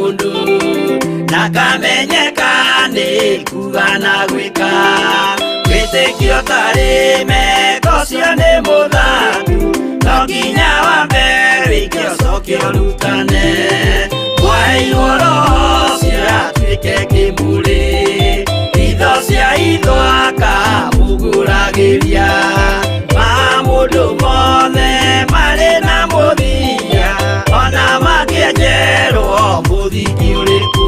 mundu na kamenyeka ni kuga na gwika witikio tari meko cio ni muthangu no nginya wambe wike ucoke urutane waheirwo roho cio atuike kimuri itho cia ithwaka muguragiria ma mundu mothe mari na muthia ona makienjerwo muthiki uriku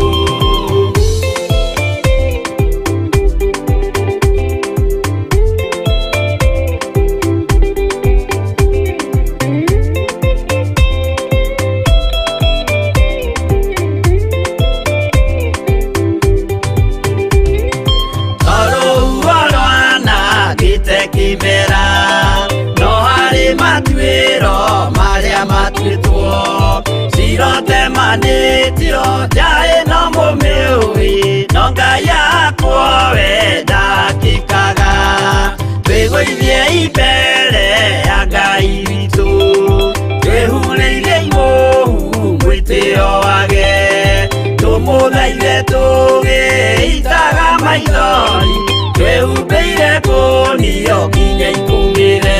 Sirote manitio jae no mumiui no Ngai yakwa we ndakikaga twiguithie imbere ya Ngai witu twihurĩirie imuhu mwĩtĩo wage tumuthaithe tũgĩitaga maithori twĩhumbĩire ngũnio nginya ikumĩre.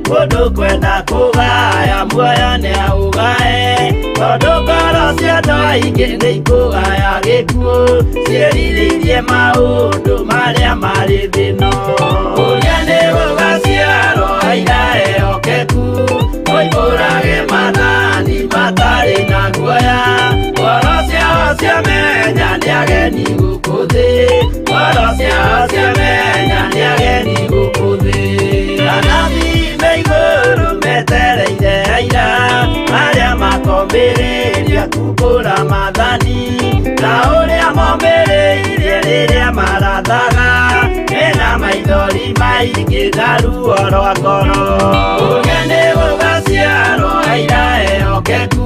Mundu kwenda kugaya muoyo ni augae, tondu ngoro cia andu aingi ni ikugaya gikuo, ciĩrirĩirie maundu maria mari thino. Uria ni gugaciarwo aira ehokeku, moimbũrage mathani matari na guoya, ngoro ciao ciamenya ni ageni gũkũ thĩ, ngoro ciao ciamenya ni ageni gũkũ thĩ. Anathi me igũrũ metereire aira arĩa makombĩrĩria kumbũra mathani, na ũrĩa mombĩrĩirie rĩrĩa marathaga, mena maithori maingĩ na ruo rwa ngoro. Uge nĩ gũgaciarwo aira ehokeku,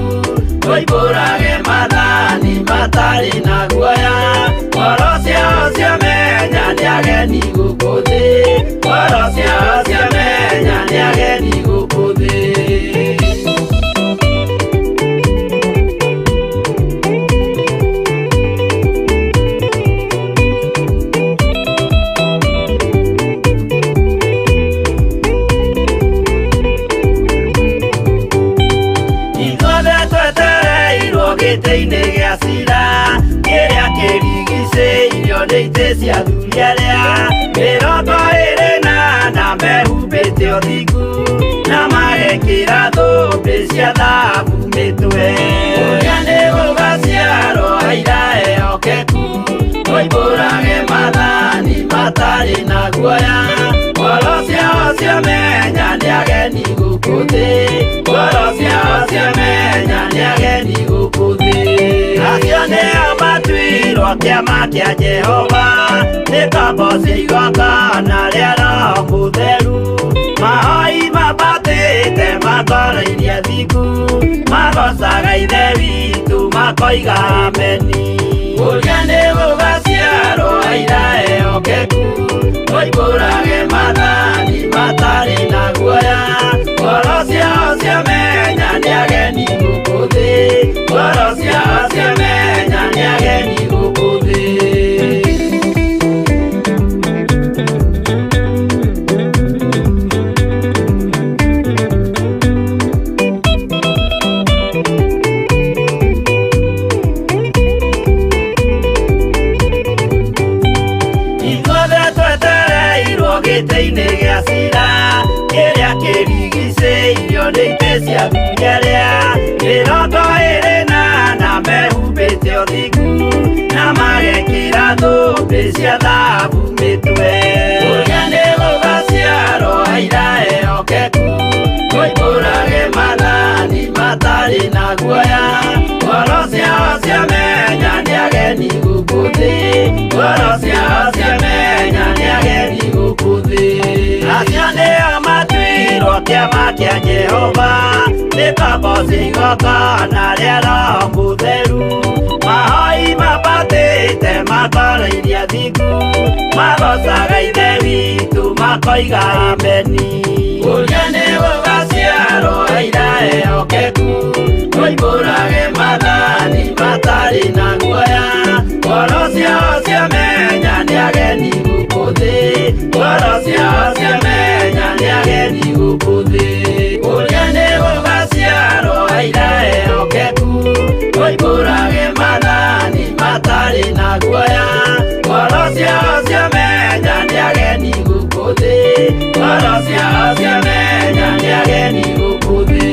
moimbũrage mathani matarĩ na guoya, ngoro ciao ciamenya nĩ ageni gũkũ thĩ, ngoro ciao ciamenya nĩ ageni gũkũ thĩ. Gĩtĩ-inĩ gĩa cira kĩrĩa kĩrigicĩirio nĩ itĩ cia athuri arĩa 28 mehumbĩte ũthingu na magekĩra thũmbĩ cia thahabu mĩtwe. Ũrĩa nĩ gũgaciarwo aira ehokeku, moimbũrage mathani matarĩ na guoya, ngoro ciao ciamenya nĩ ageni gũkũ thĩ, ngoro ciao ciamenya nĩ ageni gũkũ thĩ. Acio nĩo matuirwo kĩama kĩa Jehova, nĩ ngombo cia igongona rĩa Roho Mũtheru, mahoi mabatĩte makoro-inĩ athingu, magocaga Ithe witũ makoiga ameni. Ũrĩa nĩ gũgaciarwo aira ehokeku, moimbũrage mathani matarĩ na guoya, ngoro ciao ciamenya nĩ ageni gũkũ thĩ, ngoro ciao ciamenya nĩ ageni gũkũ thĩ. Gĩtĩ-inĩ gĩa cira kĩrĩa kĩrigicĩirio nĩ itĩ cia athuri arĩa 28 mehumbĩte ũthingu na magekĩra thũmbĩ cia thahabu mĩtwe. Ũrĩa nĩ gũgaciarwo aira ehokeku, moimbũrage mathani matarĩ na guoya, ngoro ciao ciamenya nĩ ageni gũkũ thĩ, ngoro ciao ciamenya nĩ ageni gũkũ thĩ. Acio nĩo matuirwo kĩama kĩa Jehova, nĩ ngombo cia igongona rĩa Roho Mũtheru, mahoi mabatĩte makoro-inĩ athingu, magocaga Ithe witũ makoiga ameni. Ũrĩa nĩ gũgaciarwo aira ehokeku, moimbũrage mathani matarĩ na guoya, ngoro ciao ciamenya nĩ ageni gũkũ thĩ, ngoro ciao ciamenya nĩ ageni gũkũ thĩ. Ũrĩa nĩ gũgaciarwo aira ehokeku, moimbũrage mathani matarĩ na guoya, ngoro ciao ciamenya nĩ ageni gũkũ thĩ, ngoro ciao ciamenya nĩ ageni gũkũ thĩ.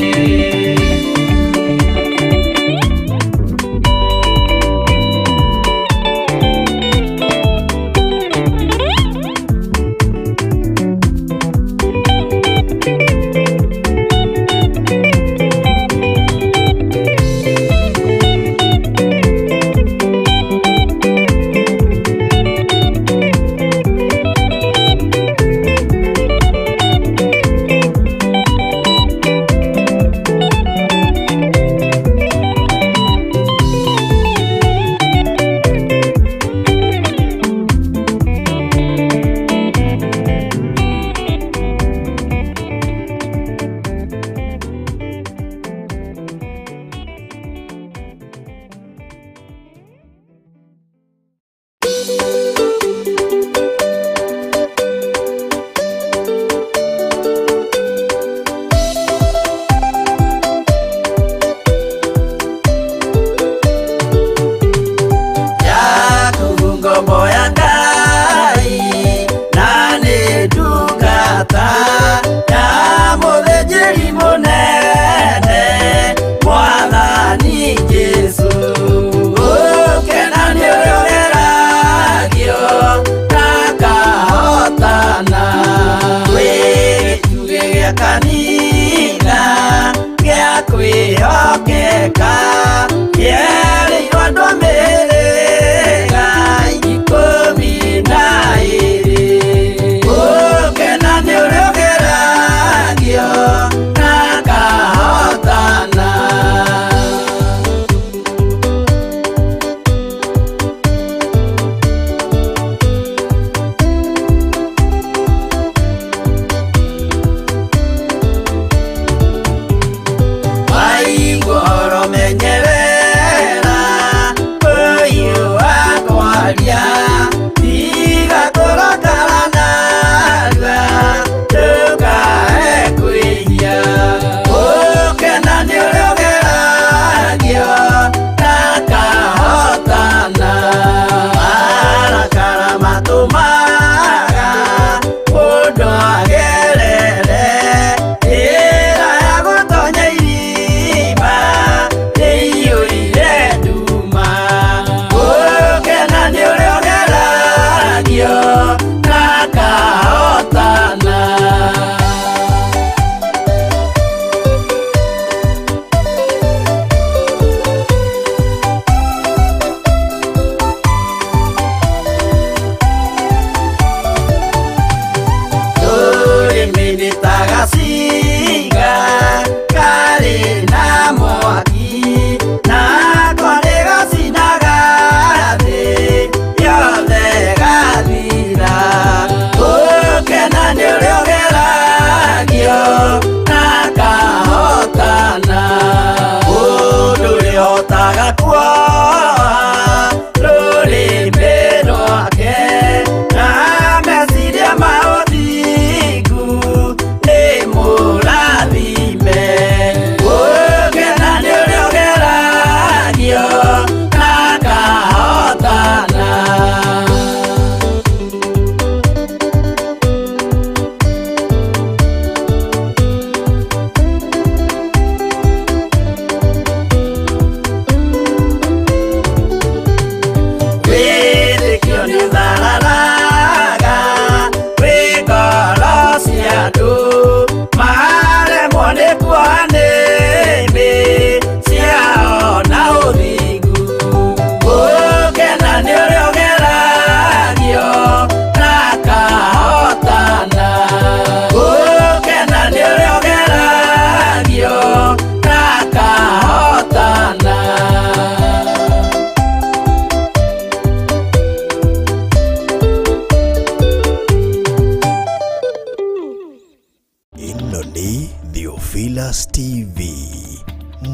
Theophilus TV,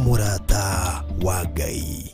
Murata wa Ngai.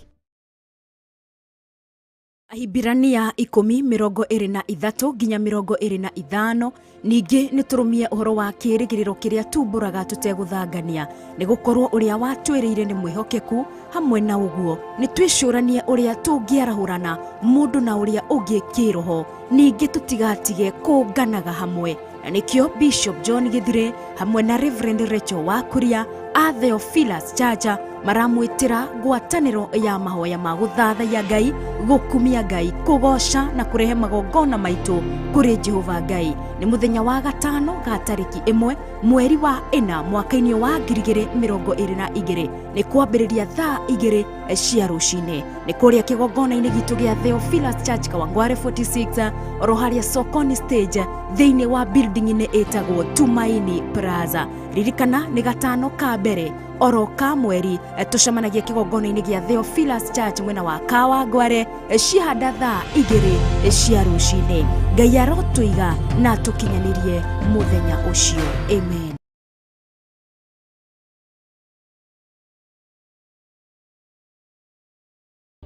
Ahibirania 10:23 nginya 25 ningi niturumie uhoro wa kirigiriro kiria tumburaga tuteguthangania ni gukorwo uria watwirire ni mwihokeku. Hamwe na uguo nitwicuranie uria tungiarahurana mundu na uria ungi kiroho, ningi tutigatige kunganaga hamwe. Na nikio Bishop John Githire hamwe na Reverend Rachel Wakuria a Theophilus Church maramwitira ngwataniro ya mahoya ma guthathaiya Ngai, gukumia Ngai, kugoca na kurehe magongona maitu kuri Jehova Ngai. Ni muthenya wa gatano ga tariki 1 mweri wa 4 mwaka-ini wa 2022 ni kwambiriria thaa 2 cia rucini. Ni kuria kigongona-ini gitu gia Theophilus Church Kawangware 46 oro haria Sokoni stage thiini wa building ine etagwo Tumaini Plaza. Ririkana ni gatano ka mbere oro ka mweri tucemanagia kigongona-ini gia Theophilus Church mwena wa Kawangware cihanda thaa 2 cia rucini. Ngai arotwiga na tukinyanirie muthenya ucio. Amen.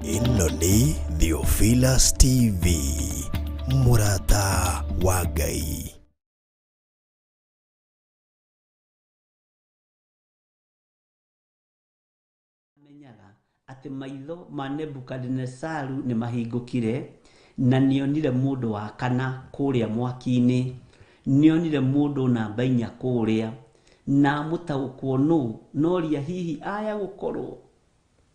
Ino ni Theophilus TV, Murata wa Ngai. Menyaga ati maitho ma Nebukadnezaru ni mahingukire, na nionire mundu wa kana kuria mwaki-ini, nionire mundu namba 4 kuria, na mutaukwo noria hihi aya gukorwo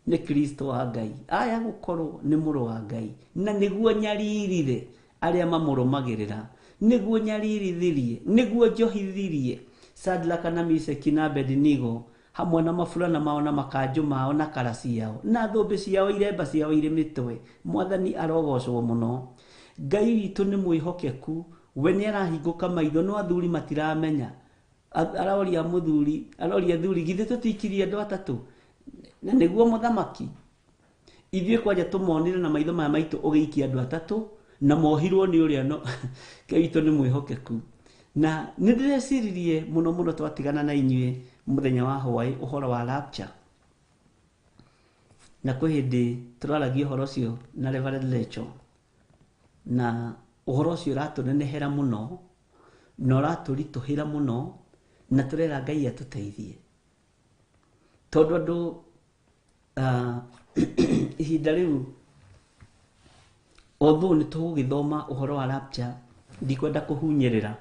ni Kristo wa Ngai, aya gukorwo ni muru wa Ngai, na niguo nyaririre aria mamurumagirira, niguo nyaririthirie, niguo njohithirie Shadraka na Meshaki na Abednego hamwe na mafulana mao na makanju mao na karasi yao na thumbi ciao iremba ciao iri mitwe. Mwathani arogocwo muno. Ngai witu ni mwihokeku, we ni arahinguka maitho no athuri matiramenya. Aroria muthuri, aroria thuri, githe tutikirie andu atatu na niguo muthamaki. Ithie kwaja tumonire na maitho maya maitu ugiikia andu atatu na mohirwo ni uria no. Ngai witu ni mwihokeku, na nindireciririe muno twatigana na inyue muthenya wa Hawaii uhoro wa rapture, na kwi hindi turaragia uhoro ucio na Reverend Rachel, na uhoro ucio ratunenehera muno na raturituhira muno, na turera Ngai atuteithie tondu andu ihinda riu otho ni tugithoma uhoro wa rapture, ndikwenda kuhunyirira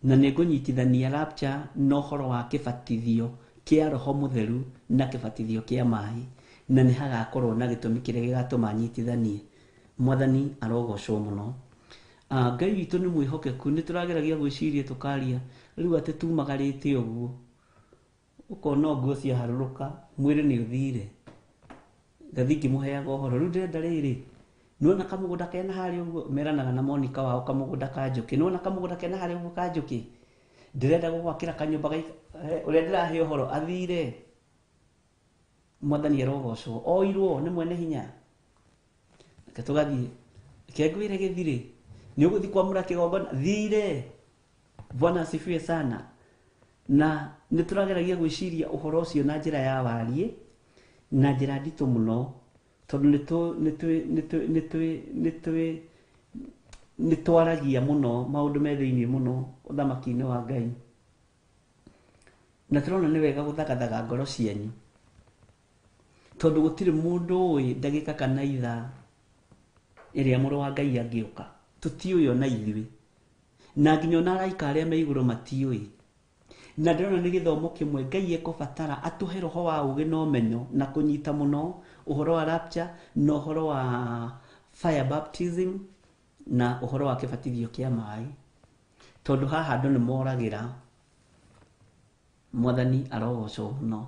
na nigunyitithania rapture no horo wa kibatithio kia Roho Mutheru na kibatithio kia mai, na ni hagakorwo na gitumi kiria gigatuma nyitithanie. Mwathani arogocwo muno. Ngai witu ni mwihokeku, ni turageragia gwiciria tukaria riu ati tumagarite uguo ukona nguo cia haruruka mwiri ni uthire gathiki muheaga uhoro riu ndenda riri nuona kamugunda kena hari uguo meranaga na Monica wao kamugunda ka njuki, nuona kamugunda kena hari uguo ka njuki ndirenda gugwakira kanyumba uria ndirahe uhoro athire. Mwathani arogocwo, oirwo ni mwene hinya. Tugathie kengwire githire ni uguthi kwamura kigongona thire. Bwana asifiwe sana. Na niturageragia gwiciria uhoro ucio na njira ya warie na njira nditu muno tondu nitwaragia muno maundu me thiini muno uthamaki-ini wa Ngai, na turona ni wega guthagathaga ngoro cianyu tondu gutiri mundu ui ndagika kana ithaa iria muru wa Ngai angiuka. Tutiuyo na ithui na nginya ona araika aria me iguru matiui, na ndona ni githomo kimwe Ngai ekubatara atuhe roho wa ugi na umenyo na kunyita muno uhoro wa rapture na uhoro wa fire baptism na uhoro wa kibatithio kia mai, tondu haha andu ni moragira. Mwathani arogocwo muno,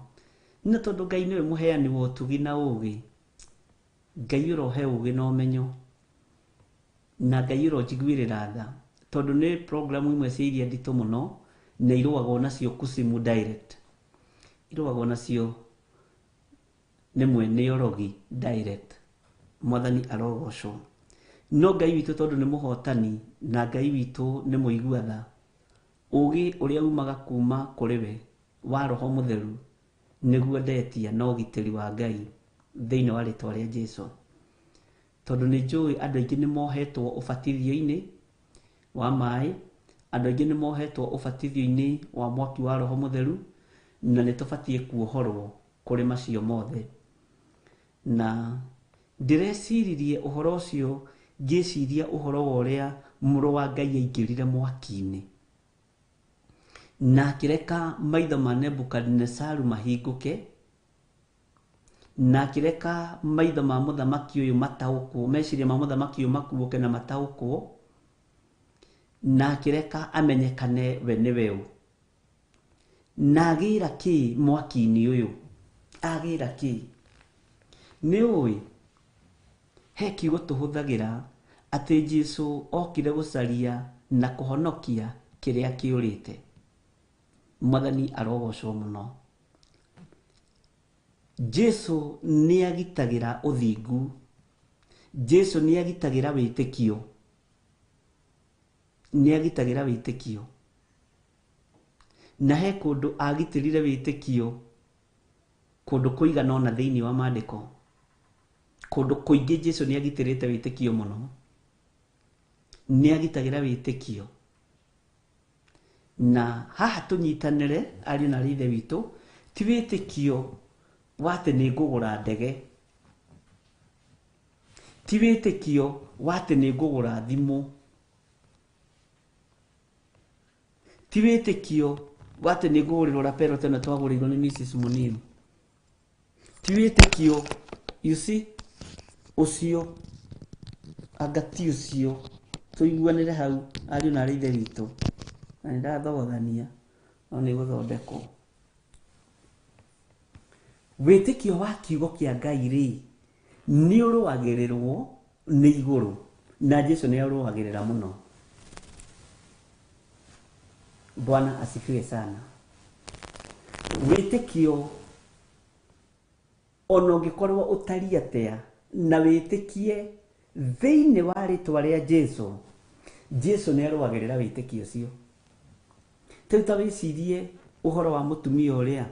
na tondu Ngai niwe muheani wa utugi na ugi. Ngai urohe ugi na umenyo, na Ngai urojiguirira tha tondu ni program imwe cia iria nditu muno na irugagwo nacio Kusimu direct, irugagwo nacio ni mwene orogi direct. Mwathani arogocwo. No Ngai witu tondu ni muhotani na Ngai witu ni muigua tha, ugi uria umaga kuma kuri we wa Roho Mutheru nĩguo ndetia na ũgitĩri wa Ngai thĩinĩ wa rĩtwa rĩa Jesũ. Tondũ nĩ njũĩ andũ aingĩ nĩ mohetwo ũbatithio-inĩ wa maĩ, andũ aingĩ nĩ mohetwo ũbatithio-inĩ wa mwaki wa Roho Mutheru, na nĩ tũbatiĩ kuohorwo kũrĩ macio mothe. Na ndĩreciririe ũhoro ũcio ngĩciria ũhoro wa ũrĩa Mũrũ wa Ngai aingĩrire mwaki-inĩ na akĩreka maitho ma Nebukadinezaru mahingũke, na akĩreka maitho ma mũthamaki ũyũ mataũkwo, meciria ma mũthamaki ũyũ makuũke na mataũkwo, na akĩreka amenyekane we nĩwe ũ. Na agĩra kĩ mwaki-inĩ ũyũ? Agĩra kĩ? Nĩ ũĩ he kiugo tũhũthagĩra atĩ Jesũ okire gũcaria na kũhonokia kĩrĩa kĩũrĩte. Mwathani arogocwo mũno. Jesũ nĩ agitagĩra ũthingu. Jesũ nĩ agitagĩra wĩtĩkio. Nĩ agitagĩra wĩtĩkio. Na he kũndũ agitĩrire wĩtĩkio kũndũ kũigana ũna thĩinĩ wa maandĩko. Kũndũ kũingĩ Jesũ nĩ agitĩrĩte wĩtĩkio mũno. Nĩ agitagĩra wĩtĩkio. Na haha tũnyitanĩre ariũ na ithe witũ, ti wĩtĩkio wa atĩ nĩ ngũgũra ndege, ti wĩtĩkio wa atĩ nĩ ngũgũra thimũ, ti wĩtĩkio wa atĩ nĩ ngũgũrĩrwo rapero tena twagũrĩirwo nĩ Mrs. Muniru, ti wĩtĩkio you see ũcio anga ti ũcio. Tũiguanĩre hau ariũ na ithe witũ, na nĩ ndathogothania no nĩ gũthondekwo. Wĩtĩkio wa kiugo kĩa Ngai rĩ nĩ ũrũagĩrĩrwo nĩ igũrũ, na Jesũ nĩ arũagĩrĩra mũno. Bwana asifiwe sana. Wĩtĩkio ona ũngĩkorwo ũtariĩ atĩa na wĩtĩkie thĩinĩ wa rĩtwa rĩa Jesũ, Jesũ nĩ arũagĩrĩra wĩtĩkio ũcio. Rĩu ta wĩcirie ũhoro wa mũtumia ũrĩa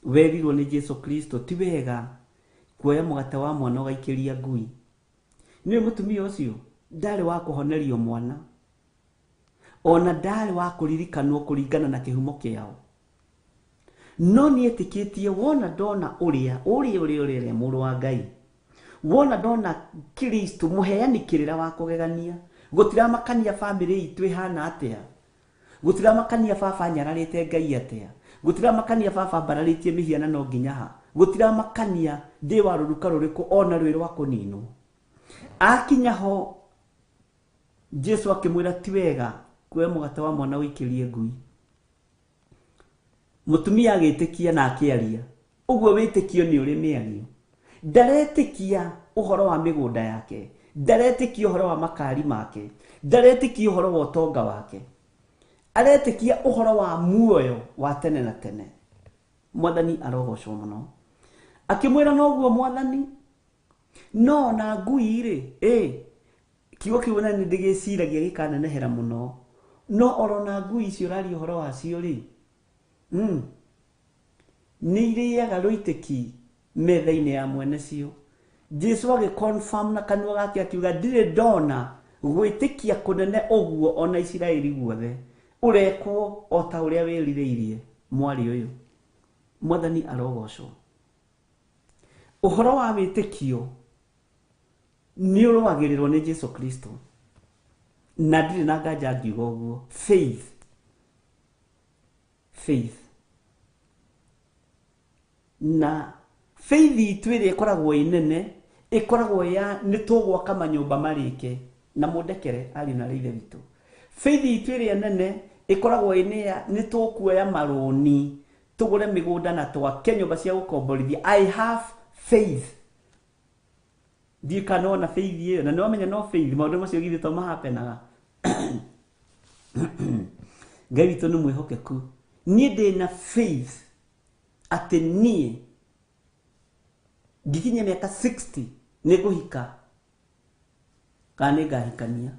werirwo nĩ Jesũ Kristo, ti wega kuoya mũgate wa mwana ũgaikĩria ngui. Nĩ mũtumia ũcio ndarĩ wa kũhonerio mwana, ona ndarĩ wa kũririkanwo kũringana na kĩhumo kĩao. No niĩ etĩkĩtie wona ndona ũrĩa Mũrũ wa Ngai, wona ndona Kristo mũheani kĩrĩra wa kũgegania, gũtiramakania bamĩrĩ itũ ĩhana atĩa, gũtiramakania baba nyararĩte Ngai atĩa, gũtiramakania baba mbararĩtie mĩhianano nginya ha, gũtiramakania ndĩ wa rũruka rũrĩkũ ona rwĩ rwa kũninwo. Akinya ho Jesũ akĩmwĩra ti wega kuoya mũgate wa mwana ũikĩrie ngui. Mũtumia agĩtĩkia na akĩaria. Ũguo wĩtĩkio nĩ ũrĩ mĩario. Ndaretĩkia ũhoro wa mĩgũnda yake, ndaretĩkia ũhoro wa makari make, ndaretĩkia ũhoro wa ũtonga wake, aretĩkia ũhoro wa muoyo wa tene na tene. Mwathani arogocwo mũno. Akĩmwĩra noguo Mwathani, no na ngui rĩ, kiugo kĩu na nĩ ndĩgĩciragia gĩkanenehera mũno, no orona ngui icio ũraria ũhoro wacio rĩ, nĩ irĩaga rũitĩki metha-inĩ ya mwene cio. Jesũ agĩconfirm na kanua gake akiuga ndirĩ ndona gwĩtĩkia kũnene ũguo ona Isiraeli guothe ũrekwo o ta ũrĩa wĩrirĩirie mwari ũyũ. Mwathani arogocwo. Ũhoro wa wĩtĩkio nĩ ũrũagĩrĩrwo nĩ Jesũ Kristo, na ndirĩ na nganja ngiuga ũguo. Faith na faith itũ ĩrĩa ĩkoragwo ĩnene ĩkoragwo ya nĩ tũgwaka manyũmba marĩke na mũndekere ariũ na ithe witũ. Faith itũ ĩrĩa nene ĩkoragwo nĩ tũkuoya marũni tũgũre mĩgũnda na twake nyũmba cia gũkomborithia. I have faith. Ndiĩ kanona faith ĩyo, na nĩwamenya no faith maũndũ macio githĩ to mahapenaga. Ngai witũ nĩ mwĩhokeku. Niĩ ndĩ na faith atĩ niĩ ngikinya mĩaka 60 nĩ ngũhika kana nĩ ngahikania.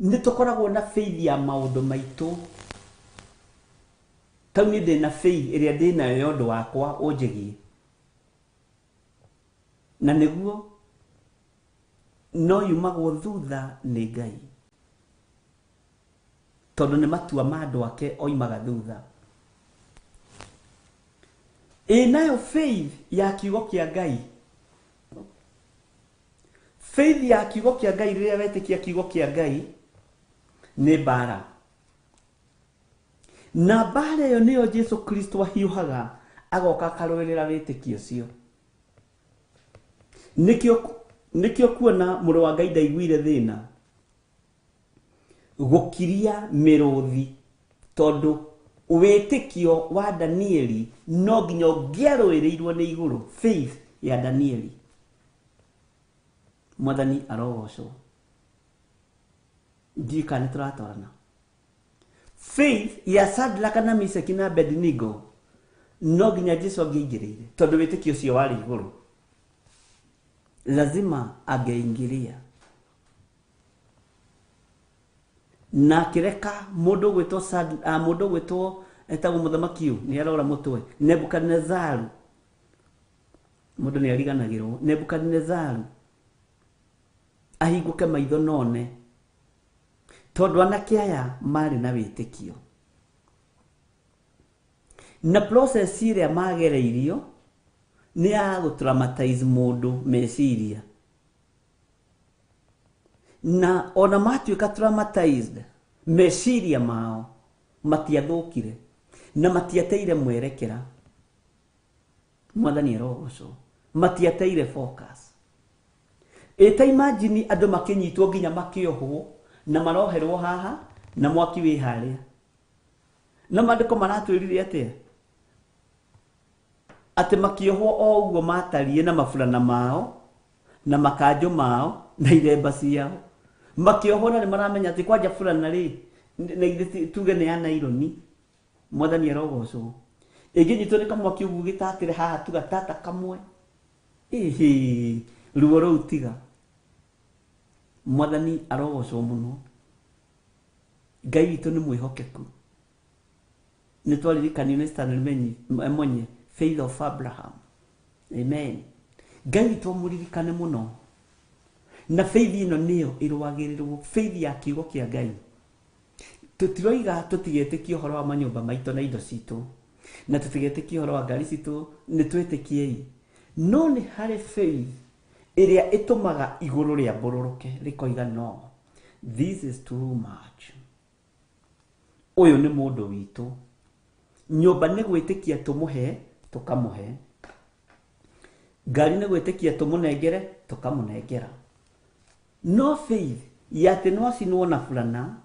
Nĩ tũkoragwo na faith ya maũndũ maitũ kau nĩ ndĩna faith ĩrĩa ndĩnayo yondũ wakwa ũnjĩgie, na nĩguo no yumagwo thutha nĩ Ngai, tondũ nĩ matua ma andũ ake oimaga thutha. Nayo faith ya kiugo kĩa Ngai, faith ya kiugo kĩa Ngai, rĩrĩa wetĩkia kiugo kĩa Ngai nĩ mbara, na mbara ĩyo nĩyo Jesu Kristo ahiũhaga agoka akarũĩrĩra wĩtĩkio ũcio. Nĩkĩo kuona mũrũ wa Ngai ndaiguire thĩna gũkiria mĩrũthi, tondũ wĩtĩkio wa Danieli no nginya ũngĩarũĩrĩirwo nĩ igũrũ. Faith ya Danieli, Mwathani arogocwo. Ndika nĩ tũratwarana. Faith ya Shadraka na Meshaki na Abednego no nginya Jesu angĩingĩrĩire, tondũ wĩtĩkio ũcio warĩ igũrũ, lazima angĩingĩria. Na kĩreka mũndũ gwĩtwo etagwo mũthamaki ũyũ nĩ arora mũtwe, Nebukadnezaru. Mũndũ nĩ ariganagĩrwo. Nebukadnezaru ahingũke maitho none, tondũ anake aya marĩ na wĩtĩkio, na process ĩrĩa magereirio nĩ ya gũtraumatize mũndũ meciria, na ona matuĩka traumatized, meciria mao matiathũkire na matiateire mwerekera. Mwathani arogocwo. Matiateire focus. Eta imagine andũ makĩnyitwo nginya makĩohwo na maroherwo haha na mwaki wĩ harĩa, na maandĩko maratwĩrire atĩ makĩohwo o ũguo matarie na maburana mao na makanjũ mao na iremba ciao, makĩohwo na nĩ maramenya atĩ kwanja burana rĩ na ithe tuge nĩ ya naironi. Mwathani arogocwo. Ĩngĩnyitwo nĩ kamwaki ũguo gĩtatĩre haha tu gatata kamwe, ruo rũu tiga. Mwathani arogocwo mũno. Ngai witũ nĩ mwĩhokeku. Nĩ twaririkanio nĩ Stanley Monye, faith of Abraham. Amen. Ngai witũ mũririkane mũno. Na faith ĩno nĩyo ĩrũagĩrĩrwo, faith ya kiugo kĩa Ngai. Tũtiroiga tũtigetĩkie ũhoro wa manyũmba maitũ na indo citũ, na tũtigetĩkie ũhoro wa ngari citũ, nĩ twĩtĩkiei. No nĩ harĩ faith ĩrĩa ĩtũmaga igũrũ rĩa mbũrũrũke rĩkoiga no, this is too much. Ũyũ nĩ mũndũ witũ. Nyũmba nĩ gwĩtĩkia tũmũhe, tũkamũhe. Ngari nĩ gwĩtĩkia tũmũnengere, tũkamũnengera. No faith ya atĩ no acinwo na burana,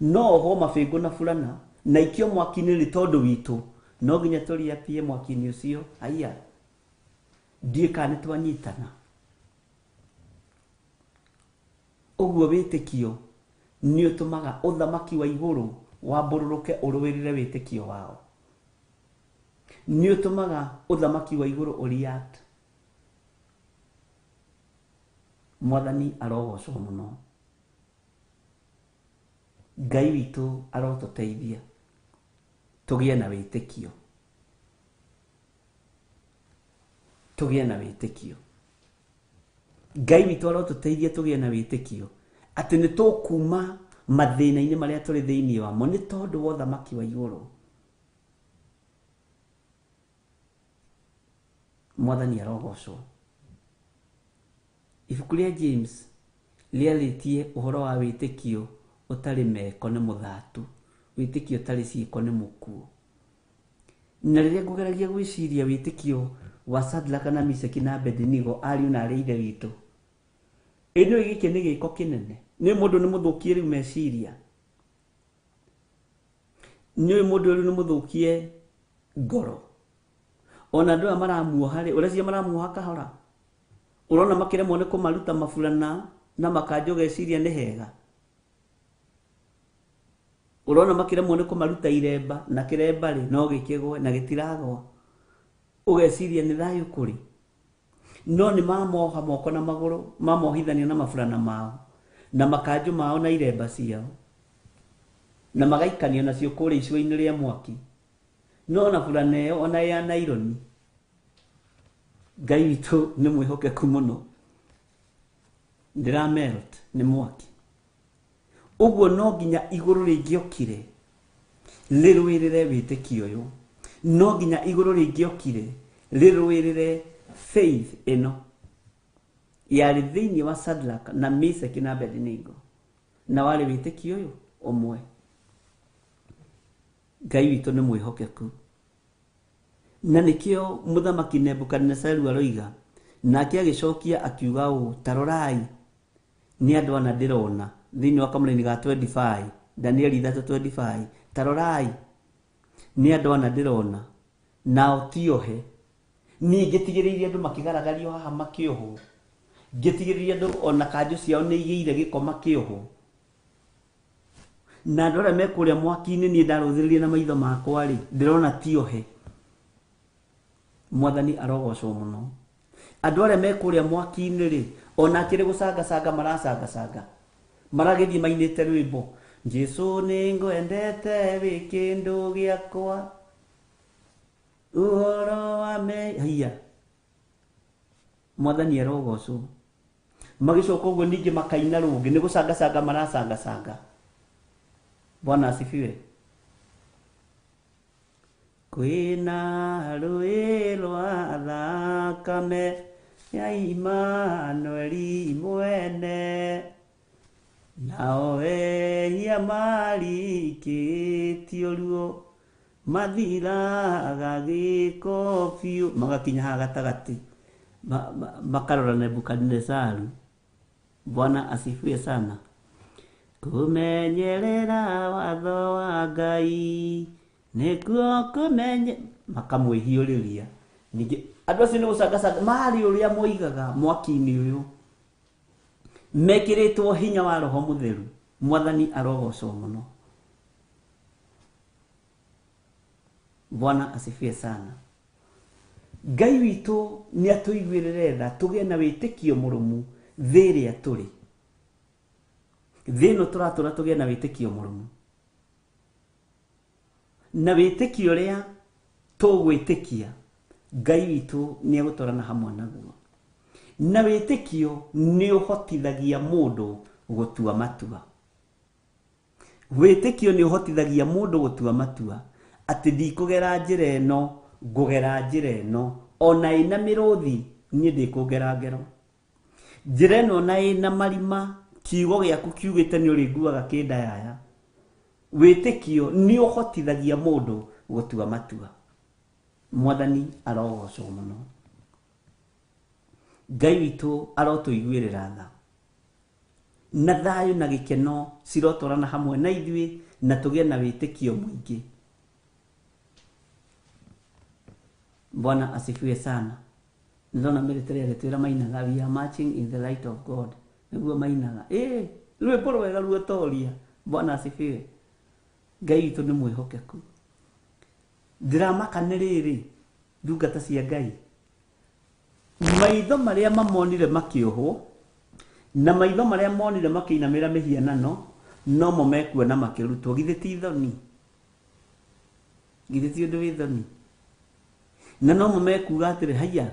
no oho mabĩngũ na burana, na ikio mwaki-inĩ nĩ tondũ witũ, no nginya tũriapie mwaki-inĩ ũcio. Haiya, ndiĩ kana nĩ twanyitana. Ũguo wĩtĩkio nĩ ũtũmaga ũthamaki wa igũrũ wambũrũrũke ũrũĩrĩre wĩtĩkio wao. Nĩ ũtũmaga ũthamaki wa igũrũ ũreact. Mwathani arogocwo mũno. Ngai witũ arotũteithia tũgĩe na wĩtĩkio, tũgĩe na wĩtĩkio. Ngai witũ arotũteithia tũgĩe na wĩtĩkio atĩ nĩ tũkuma mathĩna-inĩ marĩa tũrĩ thĩinĩ wamo nĩ tondũ wa ũthamaki wa igũrũ. Mwathani arogocwo. Ibuku rĩa James rĩarĩtie ũhoro wa wĩtĩkio ũtarĩ meko nĩ mũthatu, wĩtĩkio ũtarĩ ciĩko nĩ mũkuũ. Na rĩrĩa ngũgeragia gwĩciria wĩtĩkio wa Shadraka na Meshaki na Abednego, ariũ na aarĩ a Ithe witũ, ĩno gĩkĩ nĩ gĩko kĩnene. Nĩ mũndũ nĩ mũthũkie rĩu meciria, nĩ mũndũ rĩu nĩ mũthũkie ngoro. Ona andũ aya maramuoha rĩ, ũreciria maramuoha kahora, ũrona makĩremwo nĩ kũmaruta maburana na makanjũ geciria nĩ hega. Ũrona makĩremwo nĩ kũmaruta iremba, na kĩremba rĩ no gĩkĩgwe na gĩtiragwa, ũgeciria nĩ thayũ kũrĩ. No nĩ mamoha moko na magũrũ, mamohithania na maburana mao na makanjũ mao na iremba ciao, na magaikanio nacio kũrĩa icua-inĩ rĩa mwaki. no na fulana ĩyo ona ya naironi Ngai witũ nĩ mwĩhokeku mũno ndiramelt nĩ mwaki ũguo no nginya igũrũ rĩngĩokire rĩrũĩrĩre wĩtĩkio ũyũ no nginya igũrũ rĩngĩokire rĩrũĩrĩre faith ĩno yarĩ thĩinĩ wa Shadrach na Meshach na Abednego na warĩ wĩtĩkio ũyũ ũmwe Ngai witũ nĩ mwĩhokeku na nĩkĩo mũthamaki Nebukadnezaru aroiga nake agĩcokia akiuga ũũ tarorai nĩ andũ ana ndĩrona thĩinĩ wa kamũra-inĩ ga 25 Danieli 3:25 tarorai nĩ andũ ana ndĩrona nao tiohe niĩ ngĩtigĩrĩire andũ makĩgaragario haha makĩohwo ngĩtigĩrĩire andũ ona kanjũ ciao nĩ igĩire gĩko makĩohwo na andũ arĩa me kũrĩa mwaki-inĩ niĩ ndarũthĩrĩrie na maitho makwa rĩ ndĩrona tiohe Mwathani arogocwo mũno andũ arĩa me kũrĩa mwaki-inĩ rĩ ona kĩrĩ gũcangacanga maracangacanga maragĩthiĩ mainĩte rwĩmbo Jesũ nĩ ngwendete wĩ kĩndũ gĩakwa ũhoro wa haiya Mwathani arogocwo magĩcoka ũguo ningĩ makaina rũngĩ nĩ gũcangacanga maracangacanga Bwana asifiwe kwĩna rũĩ rwa thakame ya Imanueli mwene nao ehia marikĩtio ruo mathiraga gĩko biũ magakinya haha gatagatĩ makarora Nebukadnezaru Bwana asifiwe sana kũmenyerera watho wa Ngai nĩkuo kũmenye makamwĩhiũrĩria ningĩ andũ acio nĩ gũcangacanga marĩ ũrĩa moigaga mwaki-inĩ ũyũ mekĩrĩtwo hinya wa Roho Mũtheru Mwathani arogocwo mũno Bwana asifiwe sana Ngai witũ nĩ atũiguĩrĩre tha tũgĩe na wĩtĩkio mũrũmu thĩ ĩrĩa tũrĩ thĩ ĩno tũratũra tũgĩe na wĩtĩkio mũrũmu na wĩtĩkio ũrĩa tũgwĩtĩkia Ngai witũ nĩ egũtwarana hamwe naguo na wĩtĩkio nĩ ũhotithagia mũndũ gũtua matua wĩtĩkio nĩ ũhotithagia mũndũ gũtua matua atĩ ndikũgera njĩra ĩno ngũgera njĩra ĩno ona ĩna mĩrũthi niĩ ndĩkũngera ngero njĩra ĩno na ĩna marima kiugo gĩaku kiugĩte nĩ ũrĩnguaga kĩndayaya wĩtĩkio nĩ ũhotithagia mũndũ gũtua matua Mwathani arogocwo mũno Ngai witũ arotũiguĩrĩra tha na thayũ na gĩkeno cirotwarana hamwe na ithuĩ na tũgĩe na wĩtĩkio mũingĩ Bwana asifiwe sana ndona military agĩtwĩra mainaga we are marching in the light of God nĩguo mainaga rwĩmbo rwega ruotoria Bwana asifiwe Ngai witũ nĩ mwĩhokeku ndiramaka nĩ rĩrĩ ndungata cia Ngai maitho marĩa mamonire makĩohwo na maitho marĩa monire makĩinamĩra mĩhianano no mo mekuona makĩrutwo githĩ ti thoni githĩ ti ũndũ wĩ thoni na no mo mekuga atĩrĩ haiya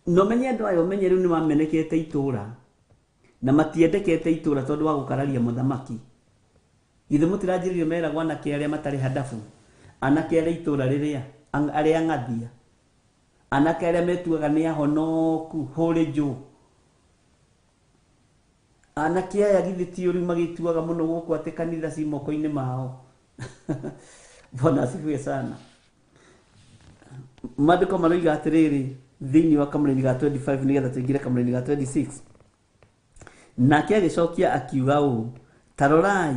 no menye andũ aya ũmenye rĩu nĩ mamenekete itũũra na matiendekete itũũra tondũ wa gũkararia mũthamaki githĩ mũtiranjĩrĩrio meragwo anake arĩa matarĩ hadabu anake arĩa itũũra rĩrĩa arĩa ng'athia anake arĩa metuaga nĩ ahonoku hũrĩ njũ anake aya githĩ ti ũrĩa magĩtuaga mũno gũkũ atĩ kanitha ci moko-inĩ mao Bwana asifiwe sana maandĩko maroiga atĩrĩrĩ thĩinĩ wa kamũra-inĩ ga 25 nĩgetha tũingĩre kamũra-inĩ ga 26 nake agĩcokia akiuga ũũ tarorai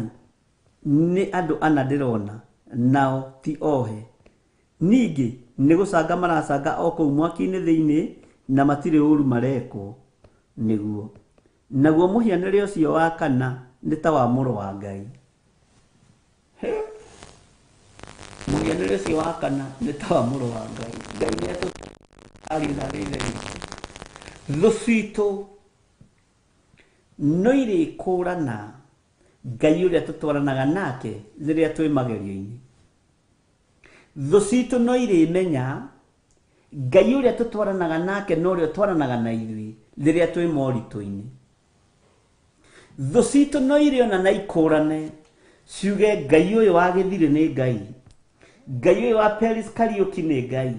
nĩ andũ ana ndĩrona nao ti ohe ningĩ nĩ gũcanga maracanga o kũu mwaki-inĩ thĩinĩ na matirĩ ũru marekwo nĩguo naguo mũhianĩre ũcio wa kana nĩ ta wa mũrũ wa Ngai mũhianĩre ũcio wa kana nĩ ta wa mũrũ wa Ngai Ngai nĩ atũarĩrĩire thũ citũ no irĩkũrana Ngai ũrĩa tũtwaranaga nake rĩrĩa twĩ magerio-inĩ thũ citũ no irĩmenya Ngai ũrĩa tũtwaranaga nake no ũrĩa twaranaga na ithuĩ rĩrĩa twĩ moritũ-inĩ. Thũ citũ no irĩona na ikũrane ciuge Ngai ũyũ wa Gĩthirĩ nĩ Ngai, Ngai ũyũ wa Peris Kariuki nĩ Ngai,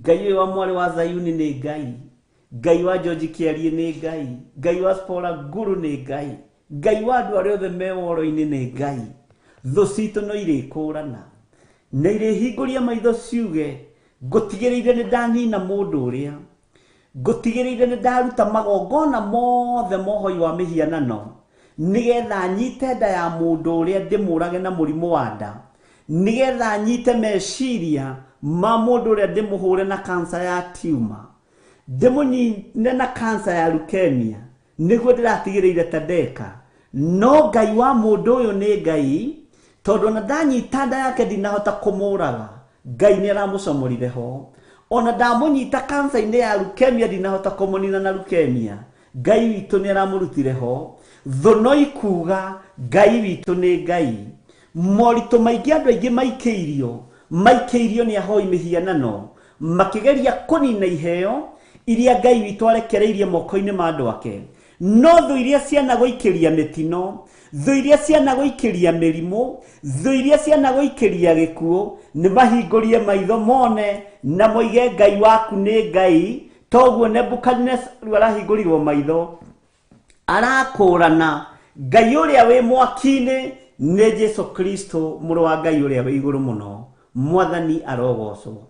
Ngai ũyũ wa Mwarĩ wa Zayuni nĩ Ngai, Ngai wa George Kĩarie nĩ Ngai, Ngai wa Spora Nguru nĩ Ngai, Ngai wa andũ arĩa othe me woro-inĩ nĩ Ngai. Thũ citũ no irĩkũrana na irĩhingũria maitho ciuge ngũtigĩrĩire nĩ ndanina mũndũ ũrĩa, ngũtigĩrĩire nĩ ndaruta magongona mothe mohoi wa mĩhianano nĩgetha nyite nda ya mũndũ ũrĩa ndĩmũrage na mũrimũ wa nda, nĩgetha nyite meciria ma mũndũ ũrĩa ndĩmũhũre na kansa ya tumor, ndĩmũnyine na kansa ya leukemia, nĩguo ndĩratigĩrĩire ta ndeka. No Ngai wa mũndũ ũyũ nĩ Ngai, tondũ ona ndanyita nda yake ndinahota kũmũraga, Ngai nĩ aramũcomorire ho. Ona ndamũnyita kansa-inĩ ya leukemia ndinahota kũmũnina na leukemia, Ngai witũ nĩ aramũrutire ho. Thũ no ikuga Ngai witũ nĩ Ngai. Moritũ maingĩ andũ aingĩ maikĩirio nĩ ahoi mĩhianano, makĩgeria kũnina iheo iria Ngai witũ arekereirie moko-inĩ ma andũ ake. No thũ iria ciana gũikĩria mĩtino, thũ iria ciana gũikĩria mĩrimũ, thũ iria ciana gũikĩria gĩkuũ, nĩ mahingũrie maitho mone na moige Ngai waku nĩ Ngai. Toguo Nebukadnezar arahingũrirwo maitho, arakũrana Ngai ũrĩa wĩ mwaki-inĩ nĩ Jesu Kristo mũrũ wa Ngai ũrĩa wĩ igũrũ mũno. Mwathani arogocwo.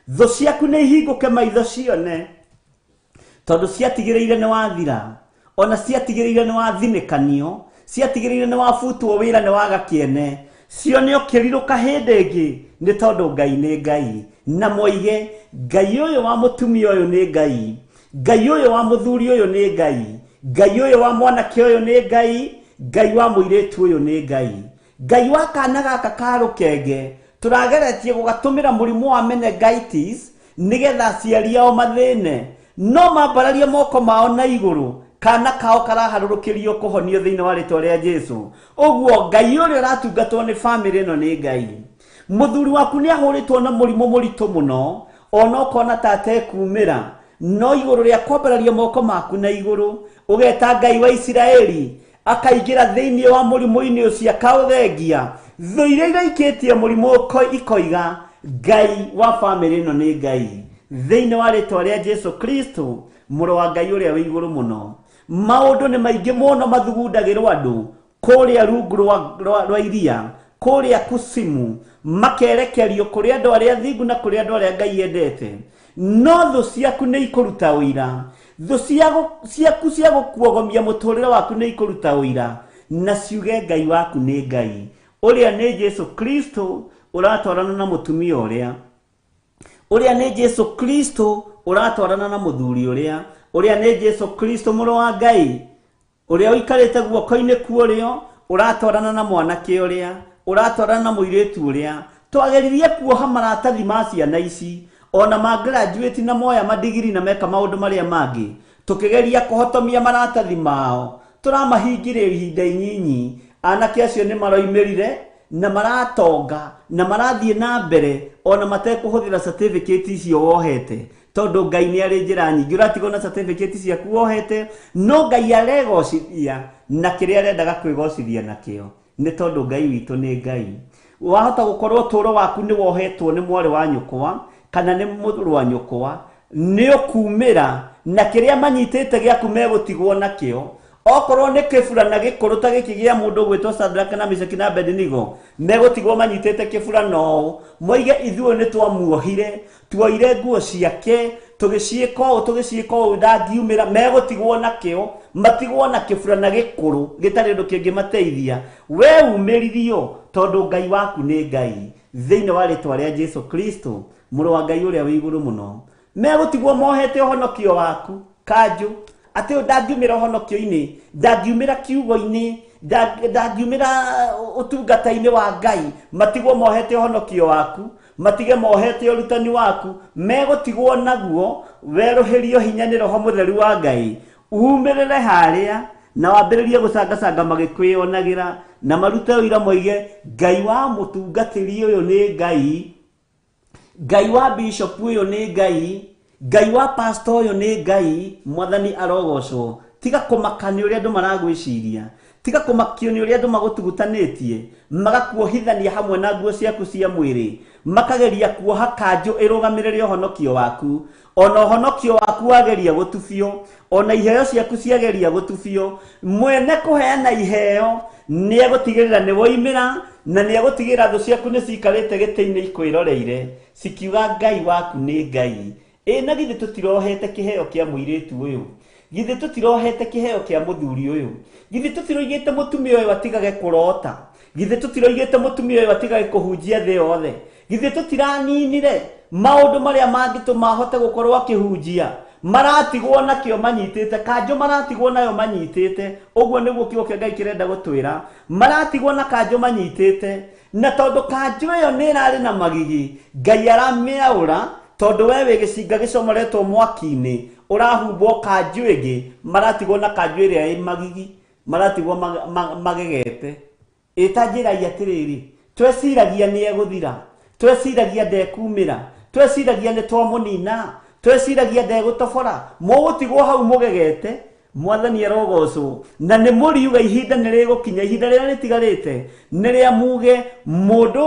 Thũ ciaku nĩ ihingũke maitho cione, tondũ ciatigĩrĩire nĩ wathira, ona ciatigĩrĩire nĩ wathinĩkanio, ciatigĩrĩire nĩ wabutwo wĩra nĩ waga kĩene, cione ũkĩrirũka hĩndĩ ĩngĩ nĩ tondũ Ngai nĩ Ngai. Na moige Ngai ũyũ wa mũtumia ũyũ nĩ Ngai, Ngai ũyũ wa mũthuri ũyũ nĩ Ngai, Ngai ũyũ wa mwanake ũyũ nĩ Ngai, Ngai wa mũirĩtu ũyũ nĩ Ngai. Ngai wa kana gaka ka rũkenge tũrageretie gũgatũmĩra mũrimũ wa meningitis nĩgetha aciari ao mathĩne, no mambararie moko mao na igũrũ, kana kao karaharũrũkĩrio kũhonio thĩinĩ wa rĩtwa rĩa Jesu. Ũguo Ngai ũrĩa ũratungatwo nĩ bamĩrĩ ĩno nĩ Ngai. Mũthuri waku nĩ ahũrĩtwo na mũrimũ mũritũ mũno, ona ũkona ta atekumĩra, no igũrũ rĩa kwambararia moko maku na igũrũ ũgeta Ngai wa Isiraeli akaingĩra thĩinĩ wa mũrimũ-inĩ ũcio akaũthengia. Thũ iria iraikĩtie mũrimũ ikoiga Ngai wa bamĩrĩ ĩno nĩ Ngai. Thĩinĩ wa rĩtwa rĩa Jesu Kristo mũrũ wa Ngai ũrĩa wĩ igũrũ mũno. Maũndũ nĩ maingĩ mũno mathugundagĩrwo andũ kũrĩa rungu rwa iria, kũrĩa kusimu, makerekerio kũrĩ andũ arĩa athingu na kũrĩ andũ arĩa Ngai endete. No thũ ciaku nĩ ikũruta ũira, thũ ciaku cia gũkuogomia mũtũrĩre waku nĩ ikũruta ũira na ciuge Ngai waku nĩ Ngai. Ũrĩa nĩ Jesu Kristo ũratwarana na mũtumia ũrĩa nĩ Jesu Kristo ũratwarana na mũthuri ũrĩa nĩ Jesu Kristo mũrũ wa Ngai ũrĩa ũikarĩte guoko-inĩ kuorĩo ũratwarana na mwanake ũrĩa ũratwarana na mũirĩtu ũrĩa. Twageririe kuoha maratathi ma ciana ici, ona magraduate na moya madigiri na meka maũndũ marĩa mangĩ, tũkĩgeria kũhotomia maratathi mao, tũramahingire ihinda inyinyi. Anake acio nĩ maroimĩrire na maratonga na marathiĩ na mbere ona matekũhũthĩra certificate icio wohete, tondũ Ngai nĩ arĩ njĩra nyingĩ. Ũratigwo na certificate ciaku wohete, no Ngai aregocithia na kĩrĩa arendaga kwĩgocithia nakĩo, nĩ tondũ Ngai witũ nĩ Ngai. Wahota gũkorwo ũtũũro waku nĩ wohetwo nĩ mwarĩ wa nyũkwa kana nĩ mũrũ wa nyũkwa, nĩ ũkumĩra na kĩrĩa manyitĩte gĩaku megũtigwo nakĩo. Okorwo nĩ kĩbura na gĩkũrũ ta gĩkĩ gĩa mũndũ gwĩtwo Shadraka na Meshaki na Abednego, megũtigwo manyitĩte kĩbura no moige ithuĩ nĩ twamuohire, tuoire nguo ciake, tũgĩciĩka ũũ ndangiumĩra. Megũtigwo nakĩo, matigwo na kĩbura na gĩkũrũ gĩtarĩ ũndũ kĩngĩmateithia. We umĩririo tondũ Ngai waku nĩ Ngai. Thĩinĩ wa rĩtwa rĩa Jesu Kristo mũrũ wa Ngai ũrĩa wĩ igũrũ mũno, megũtigwo mohete ũhonokio waku kanjũ, atĩ ndangiumĩra ũhonokio-inĩ, ndangiumĩra kiugo-inĩ, ndangiumĩra ũtungata-inĩ wa Ngai. Matigwo mohete ũhonokio waku, matige mohete ũrutani waku, megũtigwo naguo. Werũhĩrio hinya nĩ Roho Mũtheru wa Ngai, umĩrĩre harĩa na wambĩrĩrie gũcangacanga magĩkwĩonagĩra na marute ũira moige Ngai wa mũtungatĩri ũyũ nĩ Ngai, Ngai wa bishop uyo ni Ngai, Ngai wa pastor uyo ni Ngai. Mwathani arogocwo. Tiga kumakania uria andu maragwiciria, tiga kumakio ni uria andu magutugutanitie, magakuohithania hamwe na nguo ciaku cia mwiri, makageria kuoha kanju irugamirire uhonokio waku. Ona uhonokio waku wageria gutubio, ona iheo ciaku ciageria gutubio, mwene kuheana iheo ni egutigirira ni woimira, na ni egutigirira thu ciaku ni cikarite giti-ini ikwiroreire cikiuga Ngai waku ni Ngai. Na githe tutirohete kiheo kia muiritu uyu, githe tutirohete kiheo kia muthuri uyu, githe tutiroigite mutumia uyu atigage kurota, githe tutiroigite mutumia uyu atigage kuhunjia thi yothe, githe tutiraninire maundu maria mangituma ahote gukorwo akihunjia, maratigwo nakio manyitite kanjo, maratigwo nayo manyitite. Uguo niguo kiugo kia Ngai kirenda gutwira, maratigwo na kanjo manyitite, na tondu kanjo iyo ni irari na magigi, Ngai aramiaura. Tondu we wigicinga gicomoretwo mwaki-ini, urahumbwo kanju ingi, maratigwo na kanju iria i magigi, maratigwo magegete. Ita njiragia atiriri, tweciragia ni eguthira, tweciragia ndekumira, tweciragia ni twamunina, tweciragia ndegutobora, mugutigwo hau mugegete. Mwathani arogocwo. Na ni muriuga ihinda ni rigukinya, ihinda riria ritigarite ni ria muge mundu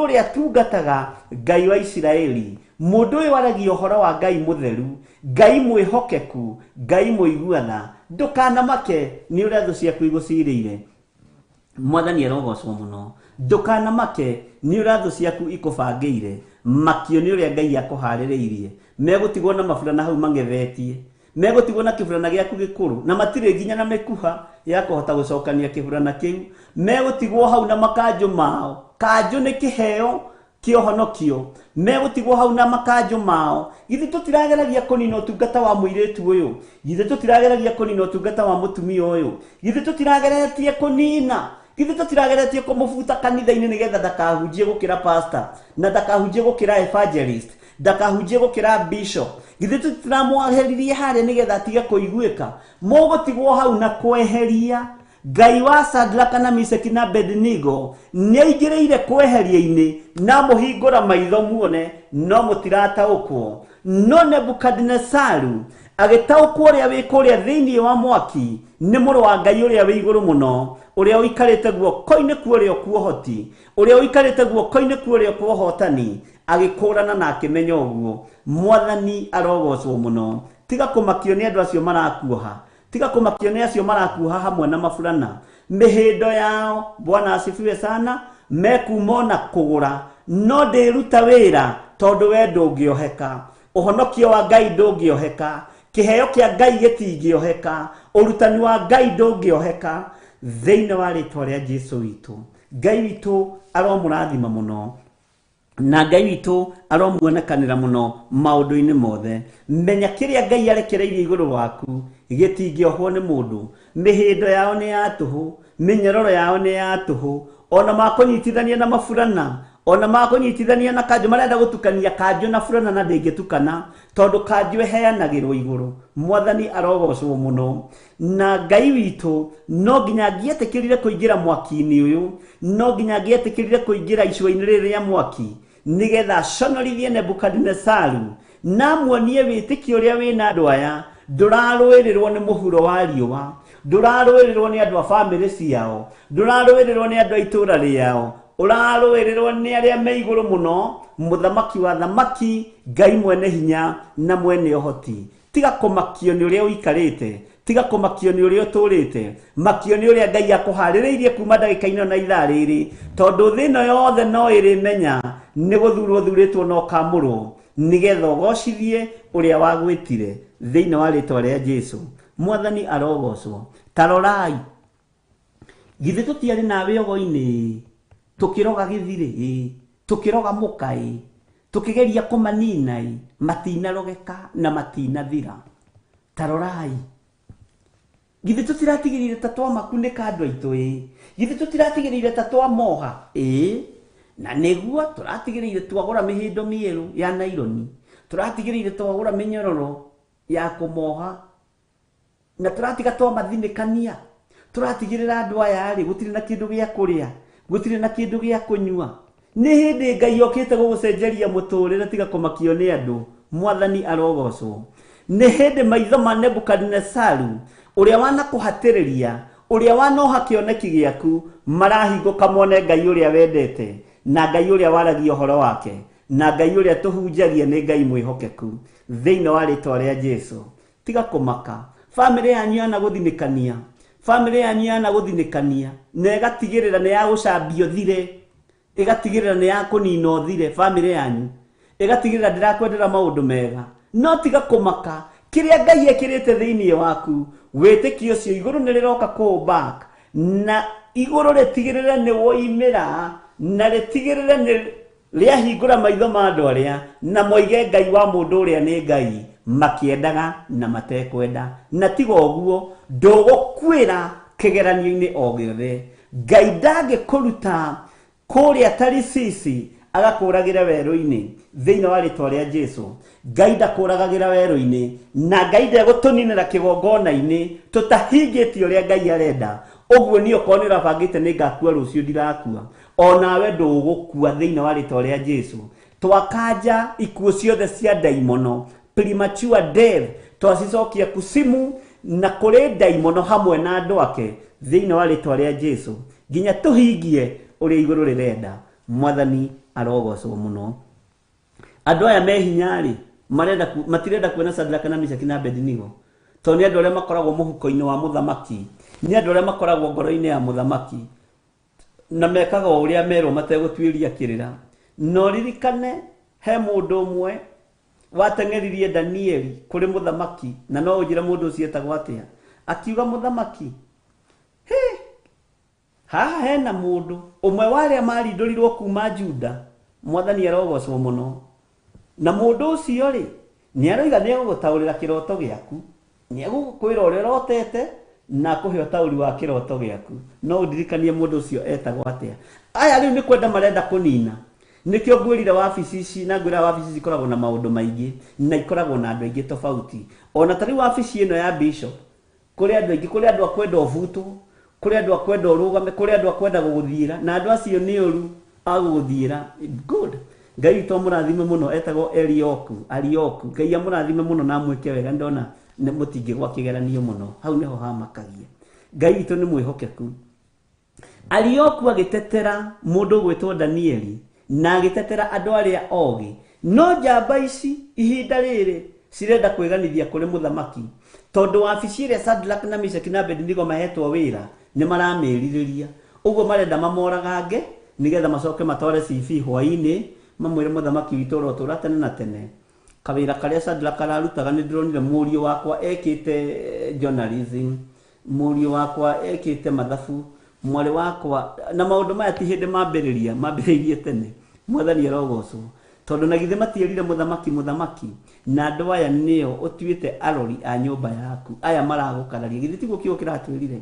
uria tungataga Ngai wa Isiraeli, mundu uyu waragia uhoro wa Ngai mutheru, Ngai mwihokeku, Ngai muiguana, ndukanamake ni uria thu ciaku igucirire. Mwathani arogocwo muno. Ndukanamake ni uria thu ciaku ikubangiire, makio ni uria Ngai akuhaririirie. Megutigwo na maburana hau mangethetie, megutigwo na kiburana giaku gikuru, na matire nginya na mekuha ya kuhota gucokania kiburana kiu. Megutigwo hau na makanju mao, kanju ni kiheo kiohonokio, megutigwo hau na makanju mao. Githe tutirageragia kunina utungata wa muiritu uyu, githe tutirageragia kunina utungata wa mutumia uyu, githe tutirageretie kunina, githe tutirageretie kumubuta kanitha-ini nigetha ndakahunjie gukira pastor, na ndakahunjie gukira evangelist, ndakahunjie gukira bishop. Githe tutiramweheririe haria nigetha atige kuiguika. Mugutigwo hau na kweheria. Ngai wa Shadraka na Meshaki na Abednego niaingiriire kweheria-ini na muhingura maitho muone, no mutirataukwo. No Nebukadnezaru agitaukwo uria wi kuria thiini wa mwaki ni muru wa Ngai uria wi iguru muno, uria uikarite guoko-ini kuria kuohoti, uria uikarite guoko-ini kuria kuohotani, agikurana na akimenya uguo. Mwathani arogocwo muno. Tiga kumakio ni andu acio marakuoha, tiga kumakio ni acio marakuoha hamwe na maburana. Mihindo yao, Bwana asifiwe sana, mekumona kugura, no ndiruta wira tondu we ndungioheka. Uhonokio wa Ngai ndungioheka, kiheo kia Ngai gitingioheka, urutani wa Ngai ndungioheka. Thiini wa ritwa ria Jesu witu, Ngai witu aromurathima muno, na Ngai witu aromuonekanira muno maundu-ini mothe. Menya kiria Ngai arekereirie iguru waku gitingiohwo ni mundu. Mihindo yao ni ya tuhu, minyororo yao ni ya tuhu, ona makunyitithania na maburana, ona makunyitithania na kanju, marenda gutukania kanju na burana na ndingitukana tondu kanju eheanagirwo iguru. Mwathani arogocwo muno. Na Ngai witu no nginya ngietikirire kuingira mwaki-ini uyu, no nginya ngietikirire kuingira icua-ini riri ria mwaki, nigetha conorithie Nebukadnezaru na muonie witikio uria wina andu aya. Nduraruirirwo ni muhuro wa riua, nduraruirirwo ni andu a family ciao, nduraruirirwo ni andu a itura riao, uraruirirwo ni aria me iguru muno, muthamaki wa thamaki, Ngai mwene hinya na mwene uhoti. Tiga kumakio ni uria uikarite, tiga kumakio ni uria uturite, makio ni uria Ngai akuhaririirie kuma ndagika-ini na ithaa riri, tondu thino yothe no irimenya ni guthurwo thuritwo no kamurwo, nigetha ugocithie uria wagwitire thiini wa ritwa ria Jesu. Mwathani arogocwo. Tarorai, githe tutiari nawe ogo-ini tukiroga githiri, tukiroga mukai, tukigeria kumanina, matinarogeka na matinathira. Tarorai, githe tutiratigirire ta twamakunĩka andu aitu, githe tutiratigirire ta twamoha, na niguo turatigirire twagura mihindo mieru ya naironi, turatigirire twagura minyororo ya kumoha, na turatiga twamathinikania, turatigirira andu aya gutire na kindu gia kuria, gutire na kindu gia kunyua, nĩ hĩndĩ Ngai okĩte gũgũcenjeria mũtũrĩre tiga kũmakio nĩ andũ. Mwathani arogocwo. Nĩ hĩndĩ maitho ma Nebukadnezaru ũrĩa wanakũhatĩrĩria, ũrĩa wanoha kĩoneki gĩaku, marahingũka mone Ngai ũrĩa wendete, na Ngai ũrĩa waragia ũhoro wake, na Ngai ũrĩa tũhunjagia nĩ Ngai mwĩhokeku thĩinĩ wa rĩĩtwa rĩa Jesũ. Tiga kũmaka. Famĩlĩ yanyu yana gũthinĩkania, famĩlĩ yanyu yana gũthinĩkania, na ĩgatigĩrĩra nĩ ya gũcambio thire, ĩgatigĩrĩra nĩ ya kũnina thire famĩlĩ yanyu, ĩgatigĩrĩra ndĩrakwendera maũndũ mega. No tiga kũmaka. Kĩrĩa Ngai ekĩrĩte thĩinĩ waku, wĩtĩkio ũcio igũrũ nĩ rĩroka kũ back, na igũrũ rĩtigĩrĩre nĩ woimĩra, na rĩtigĩrĩre nĩ rĩahingũra maitho ma andũ arĩa, na moige Ngai wa mũndũ ũrĩa nĩ Ngai, makĩendaga na matekwenda. Na tiga ũguo, ndũgũkuĩra kĩgeranio-inĩ o gĩothe. Ngai ndangĩkũruta kũrĩa Tarisisi agakũragĩra werũ-inĩ thĩinĩ wa rĩĩtwa rĩa Jesũ. Ngai ndakũragagĩra werũ-inĩ, na Ngai ndegũtũninĩra kĩgongona-inĩ tũtahingĩtie ũrĩa Ngai arenda. Ũguo nĩ okorwo nĩ ũrabangĩte nĩ ngakua rũciũ ndirakua, onawe ndũgũkua thĩinĩ wa rĩĩtwa rĩa Jesũ. Twakanja ikuũ ciothe cia ndaimono, premature death, twacicokia kusimu na kũrĩ ndaimono hamwe na andũ ake thĩinĩ wa rĩĩtwa rĩa Jesũ, nginya tũhingie ũrĩa igũrũ rĩrenda. Mwathani arogocwo mũno. Andũ aya me hinya-rĩ, matirenda kuona Shadraka na Meshaki na Abednego, tondũ nĩ andũ arĩa makoragwo mũhuko-inĩ wa mũthamaki, nĩ andũ arĩa makoragwo ngoro-inĩ ya mũthamaki, na mekaga ũrĩa merwo mategũtuĩria kĩrĩra. No ririkane he mũndũ ũmwe wateng'eririe Danieli kũrĩ mũthamaki, na no ũnjĩre mũndũ ũcio etagwo atĩa. Akiuga mũthamaki, haha hena mũndũ ũmwe wa arĩa marindũrirwo kuma Juda. Mwathani arogocwo mũno. Na mũndũ ũcio-rĩ, nĩ aroiga nĩ egũgũtaũrĩra kĩroto gĩaku, nĩ egũkwĩra ũrĩa ũrotete na akũhe ũtaũri wa kĩroto gĩaku. No ũndirikanie mũndũ ũcio etagwo atĩa. Aya rĩu nĩ kwenda marenda kũnina. Nĩkĩo ngwĩrire wabici ici, na ngwĩra wabici ici ikoragwo na maũndũ maingĩ, na ikoragwo na andũ aingĩ tofauti. Ona tarĩ wabici ĩno ya Bishop, kũrĩ andũ aingĩ, kũrĩ andũ akwenda ũbutwo, kũrĩ andũ akwenda ũrũgame, kũrĩ andũ akwenda gũgũthiĩra, na andũ acio nĩ ũru agũgũthiĩra. Good. Ngai witũ mũrathime mũno, etagwo Arioku. Ngai amũrathime mũno na amwĩke wega. Ndona mũtingĩgwa kĩgeranio mũno, hau nĩho hamakagia. Ngai witũ nĩ mwĩhokeku. Arioku agĩtetera mũndũ gwĩtwo Danieli, na agĩtetera andũ arĩa ogĩ. No njamba ici ihinda rĩrĩ cirenda kwĩganithia kũrĩ mũthamaki, tondũ wabici ĩrĩa Shadraka na Meshaki na Abednego mahetwo wĩra nĩ maramĩrirĩria. Ũguo marenda mamoragange nĩgetha macoke matware CV hwaĩ-inĩ, mamwĩre mũthamaki witũ ũrotũra tene na tene. Kawĩra karĩa Shadraka ararutaga nĩ ndĩronire mũriũ wakwa ekĩte journalism, mũriũ wakwa ekĩte mathabu, mwarĩ wakwa, na maũndũ maya ti hĩndĩ mambĩrĩirie tene. Mwathani arogocwo, tondũ na githĩ matierire mũthamaki, na andũ aya nĩo ũtuĩte arori a nyũmba yaku, aya maragũkararia, githĩ tiguo kiugo kĩratwĩrire.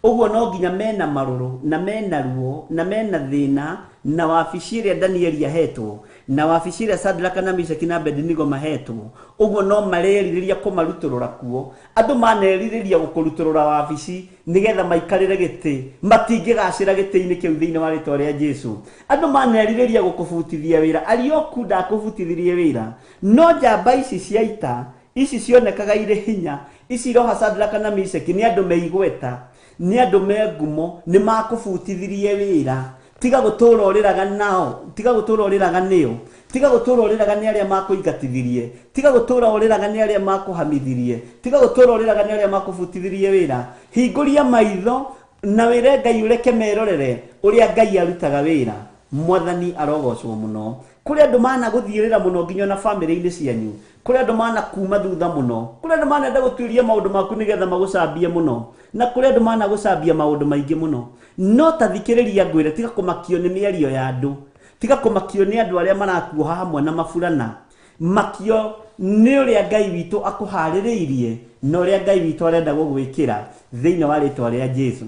Ũguo no nginya mena marũrũ, na mena ruo, na mena thĩna, na wabici ĩrĩa Danieli ahetwo, na wabici ĩrĩa Shadraka na Meshaki na Abednego mahetwo. Ũguo no marerirĩria kũmarutũrũra kuo. Andũ manerirĩria gũkũrutũrũra wabici nĩgetha maikarĩre gĩtĩ, matingĩgacĩra gĩtĩ-inĩ kĩu thĩinĩ wa rĩĩtwa rĩa Jesũ. Andũ manerirĩria gũkũbutithia wĩra. Arioku ndakũbutithirie wĩra, no njamba ici cia ita, ici cionekaga irĩ hinya, ici roha Shadraka na Meshaki nĩ andũ meigweta, nĩ andũ me ngumo, nĩ makũbutithirie wĩra. Tiga gũtũũra ũrĩraga nao, tiga gũtũũra ũrĩraga nĩo, tiga gũtũũra ũrĩraga nĩ arĩa makũingatithirie, tiga gũtũũra ũrĩraga nĩ arĩa makũhamithirie, tiga gũtũũra ũrĩraga nĩ arĩa makũbutithirie wĩra. Hingũria maitho na wĩre Ngai ũreke merorere ũrĩa Ngai arutaga wĩra. Mwathani arogocwo mũno. Kũrĩ andũ managũthiĩrĩra mũno nginya na famĩlĩ-inĩ cianyu, kũrĩ andũ manakuma thutha mũno, kũrĩ andũ manenda gũtuĩria maũndũ maku nĩgetha magũcambie mũno, na kũrĩ andũ managũcambia maũndũ maingĩ mũno. No ta thikĩrĩria ngwĩre, tiga kũmakio nĩ mĩario ya andũ, tiga kũmakio nĩ andũ arĩa marakuoha hamwe na maburana. Makio nĩ ũrĩa Ngai witũ akũharĩrĩirie, na ũrĩa Ngai witũ arenda gũgwĩkĩra thĩinĩ wa rĩĩtwa rĩa Jesũ.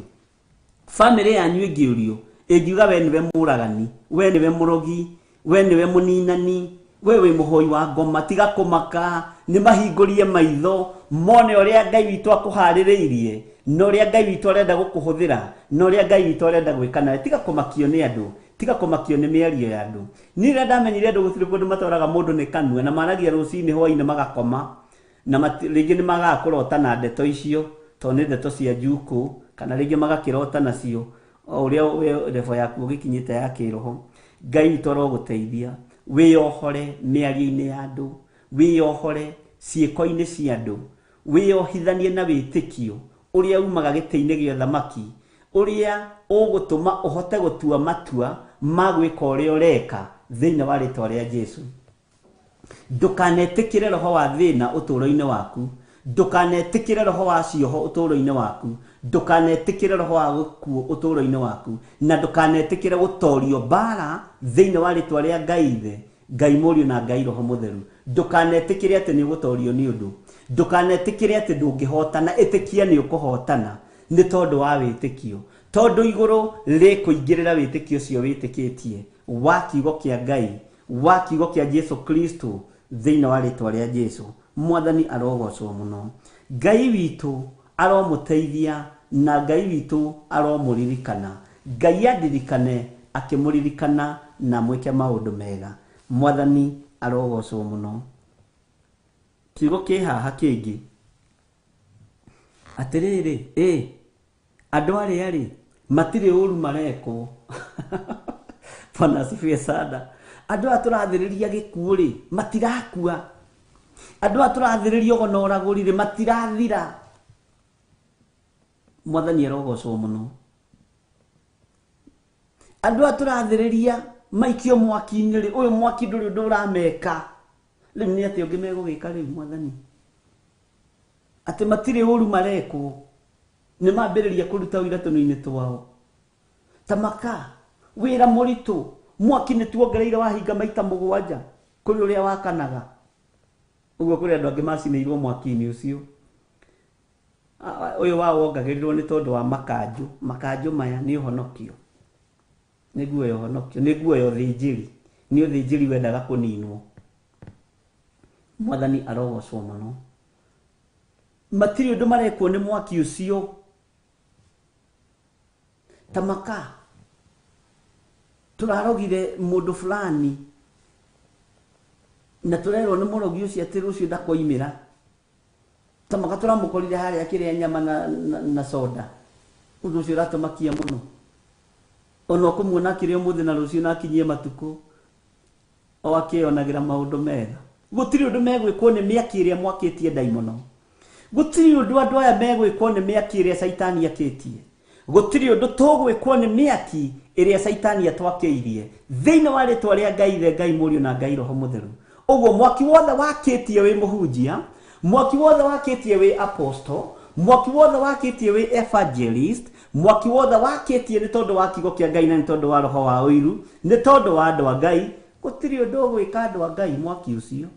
Famĩlĩ yanyu ĩngĩũrio, ĩngiuga we nĩwe mũragani, we nĩwe mũrogi, we nĩwe mũninani, we wĩ mũhoi wa ngoma, tiga kũmaka. Nĩ mahingũrie maitho mone ũrĩa Ngai witũ akũharĩrĩirie, na ũrĩa Ngai witũ arenda gũkũhũthĩra, na ũrĩa Ngai witũ arenda gwĩka nawe. Tiga kũmakio nĩ andũ, tiga kumakio nĩ mĩario ya andũ. Niĩ rĩrĩa ndamenyire andũ gũtirĩ kũndũ matwaraga mũndũ nĩ kanua na maragia rũcinĩ hwainĩ magakoma na rĩngĩ nĩ magaga kũrota na ndeto icio tondũ nĩ ndeto cia njukũ kana rĩngĩ magakĩrota nacio o ũrĩa level yaku ũgĩkinyĩte ya kĩroho. Ngai witũ arogũteithia wĩyohore mĩario-inĩ ya andũ, wĩyohore ciĩko-inĩ cia andũ, wĩyohithanie na wĩtĩkio ũrĩa umaga gĩtĩ-inĩ gĩa thamaki, ũrĩa ũgũtũma ũhote gũtua matua ma gwĩka ũrĩa ũreka thĩinĩ wa rĩtwa rĩa Jesũ. Ndũkanetĩkĩre roho wa thĩna ũtũũro-inĩ waku, ndũkanetĩkĩre roho wa cioho ũtũũro-inĩ waku, ndũkanetĩkĩre roho wa gũkuũ ũtũũro-inĩ waku, na ndũkanetĩkĩre gũtorio mbara thĩinĩ wa rĩtwa rĩa Ngai Ithe, Ngai Mũriũ na Ngai Roho Mũtheru. Ndũkanetĩkĩre atĩ nĩ ũgũtorio nĩ ũndũ, ndũkanetĩkĩre atĩ ndũngĩhotana, ĩtĩkia nĩ ũkũhotana nĩ tondũ wa wĩtĩkio, tondũ igũrũ rĩkũingĩrĩra wĩtĩkio ũcio wĩtĩkĩtie wa kiugo kĩa Ngai, wa kiugo kĩa Jesũ Kristo thĩinĩ wa rĩtwa rĩa Jesũ. Mwathani arogocwo mũno. Ngai witũ aromũteithia na Ngai witũ aromũririkana. Ngai andirikane akĩmũririkana na mwĩke maũndũ mega. Mwathani arogocwo mũno. Kiugo kĩ haha kĩngĩ atĩrĩrĩ, andũ arĩa matirĩ ũru marekwo. Bwana asifiwe sana. Andũ a tũrathĩrĩria gĩkuũ matirakua. Andũ a tũrathĩrĩria ũgonoragũri matirathira. Mwathani arogocwo mũno. Andũ a tũrathĩrĩria maikio mwaki-inĩ ũyũ mwaki ndũrĩ ũndũ ũrameka. Rĩu nĩ atĩ ũngĩ megũgĩka rĩu Mwathani? Atĩ matirĩ ũru marekwo, nĩ mambĩrĩria kũruta wĩra tũnua-inĩ twao. Tamaka wĩra mũritũ, mwaki nĩ tuongereire wahinga maita 7 kũrĩ ũrĩa wakanaga. Ũguo kũrĩ andũ angĩ macinĩirwo mwaki-inĩ ũcio. Ũyũ wao wongagĩrĩrwo nĩ tondũ wa makanjũ. Makanjũ maya nĩ ũhonokio, nĩ nguo ya ũhonokio, nĩ nguo ya ũthĩnjĩri, nĩ ũthĩnjĩri wendaga kũninwo. Mwathani arogocwo mũno. Matirĩ ũndũ marekwo nĩ mwaki ũcio. Tamaka tũrarogire mũndũ fulani na tũrerwo nĩ mũrogi ũcio atĩ rũciũ ndakoimĩra. Tamaka tũramũkorire harĩa akĩrĩa nyama na soda. Ũndũ ũcio ũratũmakia mũno. Ona ũkũmuona akĩrĩa ũmũthĩ na rũciũ na akinyie matukũ o akĩonagĩra maũndũ mega. Gũtirĩ ũndũ megwĩkwo nĩ mĩaki ĩrĩa mwakĩtie ndaimono. Gũtirĩ ũndũ andũ aya megwĩkwo nĩ mĩaki ĩrĩa Saitani akĩtie. Gũtirĩ ũndũ tũgwĩkwo nĩ mĩaki ĩrĩa Saitani atwakĩirie thĩinĩ wa rĩtwa rĩa Ngai Ithe, Ngai Mũriũ na Ngai Roho Mũtheru. Ũguo mwaki wothe wakĩtie wĩ mũhunjia, mwaki wothe wakĩtie wĩ apostle, mwaki wothe wakĩtie wĩ evangelist, mwaki wothe wakĩtie nĩ tondũ wa kiugo kĩa Ngai na nĩ tondũ wa roho wa ũiru, nĩ tondũ wa andũ a Ngai. Gũtirĩ ũndũ ũgwĩka andũ a Ngai mwaki ũcio.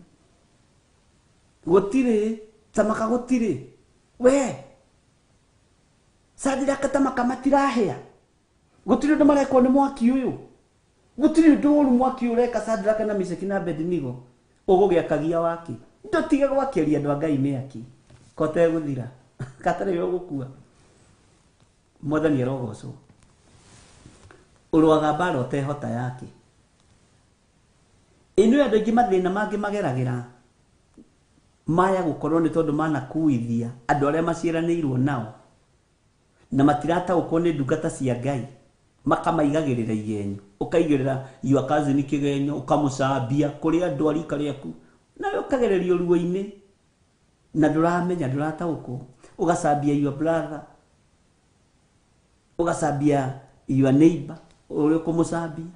Gũtirĩ. Tamaka gũtirĩ. We Sadiraka Tamaka matirahĩa. Gũtirĩ ũndũ marekwo nĩ mwaki ũyũ. Gũtirĩ ũndũ ũru mwaki ũreka Sadiraka na Meshaki na Abednego ũgũgĩakagia waki. Ndũtige gwakĩria andũ a Ngai mĩaki kote gũthira. Katarĩ ũgũkua. Mwathani arogocwo. Ũrũaga mbara ũtehota yake. Ĩnĩ andũ aingĩ mathĩna mangĩ mageragĩra maya gũkorwo nĩ tondũ manakuithia andũ arĩa maciaranĩirwo nao na matirataũkwo nĩ ndungata cia Ngai, makamaigagĩrĩra igenyo. Ũkaigĩrĩra your cousin kĩgenyo, ũkamũcambia kũrĩ andũ a rika rĩaku, nawe ũkagererio ruo-inĩ na ndũramenya, ndũrataũkwo. Ũgacambia your brother, ũgacambia your neighbor ũrĩa ũkũmũcambia,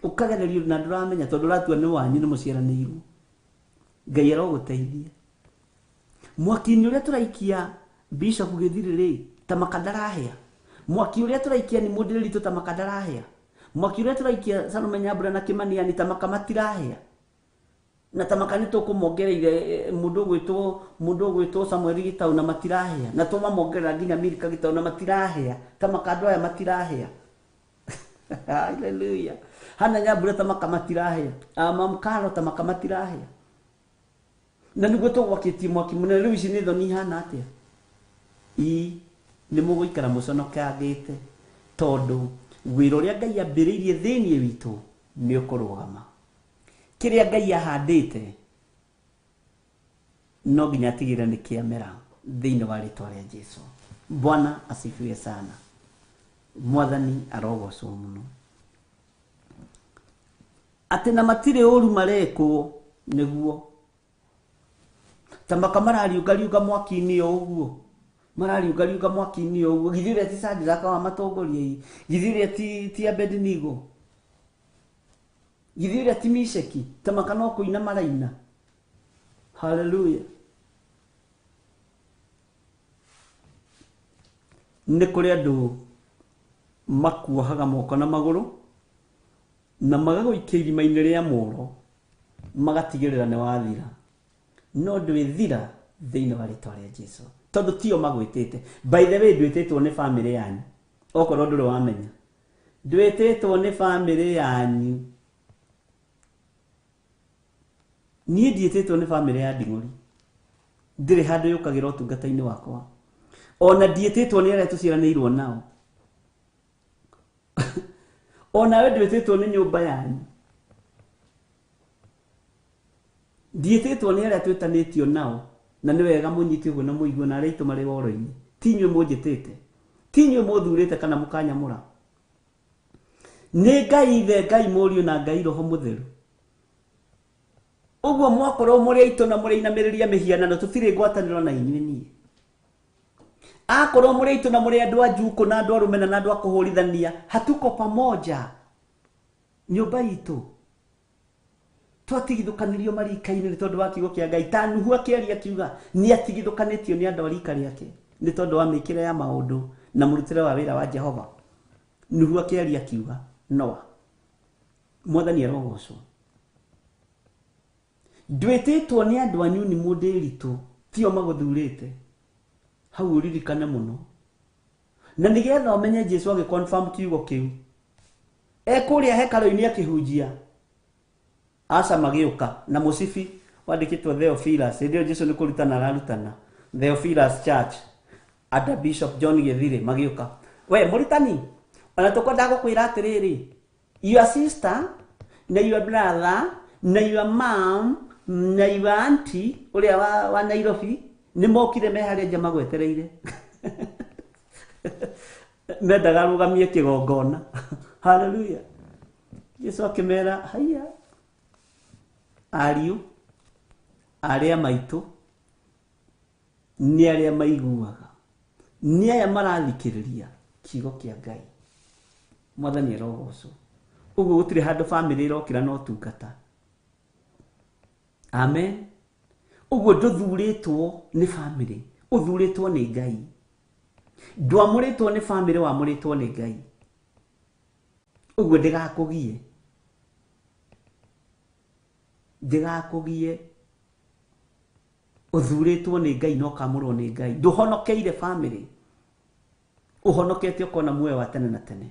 ũkagererio na ndũramenya tondũ ũratua nĩ wanyu, nĩ mũciaranĩirwo. Ngai arogũteithia. Mwaki-inĩ ũrĩa tũraikia Bishop Gĩthirĩ Tamaka ndarahĩa. Mwaki ũrĩa tũraikia nĩ mũndĩrĩ ritũ Tamaka ndarahĩa. Mwaki ũrĩa tũraikia Salome Nyambura na Kĩmania ni Tamaka matirahĩa. Na Tamaka nĩ tũkũmongereire mũndũ ũgwĩtwo Samuel Gĩtaũ na matirahĩa. Na tũmamongerera nginya Milka Gĩtaũ na matirahĩa. Tamaka andũ aya matirahĩa. Hallelujah. Hana Nyambura Tamaka matirahĩa. Mamkaro Tamaka matirahĩa. Na nĩguo tũgwakĩtie mwaki mũnene. Rĩu ici nĩ thoni ihana atĩa? Nĩ mũgũikara mũconokangĩte tondũ wĩra ũrĩa Ngai ambĩrĩirie thĩinĩ witũ nĩ ũkũrũgama. Kĩrĩa Ngai ahandĩte no nginya atigĩrĩre nĩ kĩamera thĩinĩ wa rĩtwa rĩa Jesũ. Bwana asifiwe sana. Mwathani arogocwo mũno. Atĩ na matirĩ ũru marekwo nĩguo. Tamaka marariũngariũnga mwaki-inĩ o ũguo. Marariũngariũnga mwaki-inĩ o ũguo. Githĩ ũrĩa ti Shadraka wa matongoria? Githĩ ũrĩa ti Abednego? Githĩ ũrĩa ti Meshaki? Tamaka no kũina maraina. Hallelujah. Nĩ kũrĩ andũ makuohaga moko na magũrũ na magagũikia irima-inĩ rĩa mũro magatigĩrĩra nĩ wathira. No ndwĩthira thĩinĩ wa rĩtwa rĩa Jesũ. Tondũ tio magwĩtĩte. By the way, ndwĩtĩtwo nĩ family yanyu. Okorwo ndũrĩ wamenya. Ndwĩtĩtwo nĩ family yanyu. Niĩ ndiĩtĩtwo nĩ family ya Nding'ũri. Ndirĩ handũ yũkagĩra ũtungata-inĩ wakwa. Ona ndiĩtĩtwo nĩ arĩa tũciaranĩirwo nao. Ona we ndwĩtĩtwo nĩ nyũmba yanyu. Ndiĩtĩtwo nĩ arĩa twĩtanĩtio nao. Na nĩ wega mũnyite ũguo na mũigua na arĩa aitũ marĩ woro-inĩ. Ti inyuĩ mũnjĩtĩte. Ti inyuĩ mũthurĩte kana mũkanyamũra. Nĩ Ngai Ithe, Ngai Mũriũ na Ngai Roho Mũtheru. Ũguo mwakorwo mũrĩ aitũ na mũrĩinamĩrĩria mĩhianano tũtirĩ ngwatanĩro na inyuĩ niĩ. Akorwo mũrĩ aitũ na mũrĩ andũ a njuko na andũ a rũmena na andũ a kũhũrithania, hatuko pamoja. Nyũmba itũ twatigithũkanĩrio marika-inĩ nĩ tondũ wa kiugo kĩa Ngai. Ta Nuhu akĩaria akiuga nĩ atigithũkanĩtio nĩ andũ a rika rĩake nĩ tondũ wa mĩkĩre ya maũndũ na mũrutĩre wa wĩra wa Jehova. Nuhu akĩaria akiuga Noa. Mwathani arogocwo. Ndwĩtĩtwo nĩ andũ anyu nĩ mũndĩritũ, tio magũthurĩte. Hau ũririkane mũno. Na nĩgetha ũmenye Jesũ agĩconfirm kiugo kĩu. Ekũrĩa hekarũ-inĩ akĩhunjia. Aca magĩũka na mũcibi wandĩkĩtwo Theophilus. Hĩndĩ ĩyo Jesũ nĩ kũrutana ararutana. Theophilus Church under Bishop John Gĩthire magĩũka. We mũrutani, ona tũkwenda gũkwĩra atĩrĩrĩ, your sister na your brother na your mom na your auntie ũrĩa wa Nairobi nĩ mokire me harĩa nja magwetereire. Mendaga rũgamie kĩgongona. Hallelujah. Jesũ akĩmera haiya. Ariũ arĩa maitũ nĩ arĩa maiguaga, nĩ aya marathikĩrĩria kiugo kĩa Ngai. Mwathani arogocwo. Ũguo gũtirĩ handũ family ĩrokĩra no tungata. Amen. Ũguo ndũthurĩtwo nĩ family, ũthurĩtwo nĩ Ngai. Ndwamũrĩtwo nĩ family, wamũrĩtwo nĩ Ngai. Ũguo ndĩgakũgie. Ndĩgakũgie. Ũthurĩtwo nĩ Ngai no kamũrwo nĩ Ngai. Ndũhonokeire family. Ũhonokete ũkona muoyo wa tene na tene.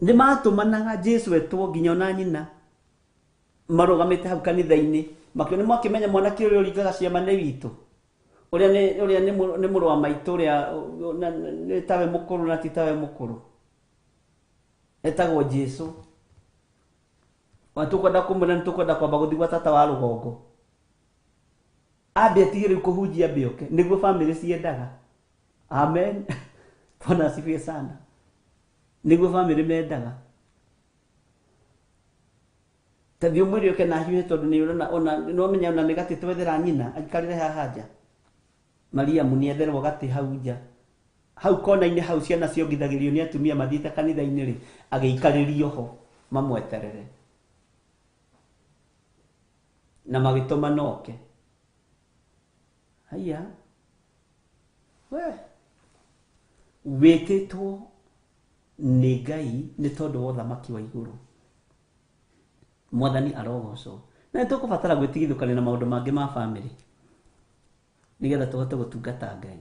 Nĩ matũmanaga Jesũ etwo nginya ona nyina marũgamĩte hau kanitha-inĩ makĩona mwakĩmenya mwanake ũrĩa ũringaga ciama nĩ witũ, ũrĩa nĩ mũrũ wa maitũ ũrĩa nĩ tawe mũkũrũ na ti tawe mũkũrũ, etagwo Jesũ. Tũkwenda kũmwĩra nĩ tũkwenda kwamba gũthiĩ gwa tata wa rũgongo, ambe atige rĩu kũhunjia ambe oke, nĩguo family ciendaga. Amen. Bwana asifiwe sana. Nĩguo family mendaga. Tathi ũmwĩre oke na hiũhe tondũ nĩ ũmenya ona nĩ gatĩ twethera nyina aikarĩre haha nja. Mariamu nĩ etherwo gatĩ hau nja. Hau kona-inĩ hau ciana ciongithagĩrio nĩ atumia mathiĩte kanitha-inĩ rĩ, agĩikarĩrio ho mamweterere. Na magĩtũma noke. Haiya. We. Wĩtĩtwo nĩ Ngai nĩ tondũ wa ũthamaki wa igũrũ. Mwathani arogocwo. Na tũkũbatara gwĩtigithũkania na maũndũ mangĩ ma family nĩgetha tũhote gũtungata Ngai.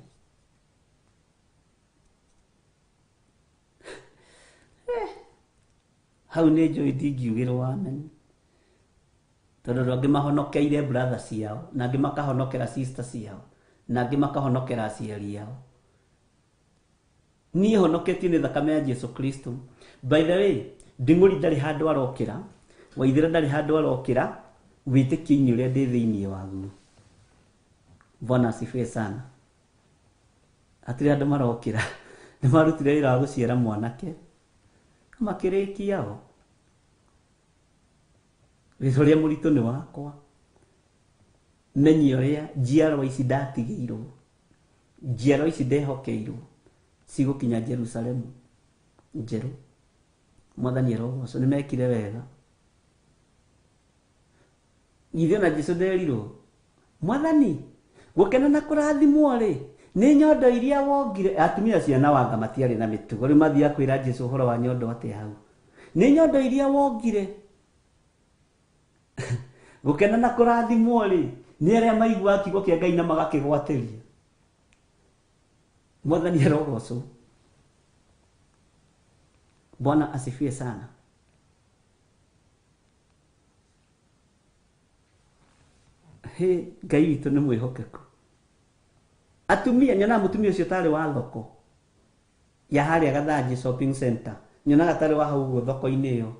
Hau nĩ njũĩ ndingiugĩrwo amen. Tondũ andũ angĩ mahonokeire brother ciao, na angĩ makahonokera sister ciao, na angĩ makahonokera aciari ao. niĩ honoketio nĩ thakame ya Jesu Kristo. By the way, Nding'uri ndarĩ handũ arokĩra, Waithĩra ndarĩ handũ arokĩra, wĩtĩkio-inĩ ũrĩa ndĩ thĩinĩ waguo. Bwana asifiwe sana. Hatirĩ andũ marokĩra, nĩ marutire wĩra wa gũciara mwanake makĩrĩkia o. Wĩra ũrĩa mũritũ nĩ wakwa. Menye ũrĩa njiarwa ici ndatigĩirwo, njiarwa ici ndehokeirwo cigũkinya Jerusalemu njerũ. Mwathani arogocwo, nĩ mekire wega. Ithe na Jesu nderirwo, Mwathani gũkena na kũrathimwo rĩ nĩ nyondo iria wongire. Atumia ciana wanga matiarĩ na mĩtugo, rĩu mathiĩ kwĩra Jesu ũhoro wa nyondo atĩ hau. Nĩ nyondo iria wongire. Gũkena na kũrathimwo rĩ nĩ arĩa maigua kiugo kĩa Ngai na magakĩgwatĩria. Mwathani arogocwo. Bwana asifiwe sana. Ngai witũ nĩ mwĩhokeku. Atumia, nyona mũtumia ũcio tarĩ wa thoko ya harĩa Gathanji shopping center, nyonaga tarĩ wa hau ũguo thoko-inĩ ĩyo.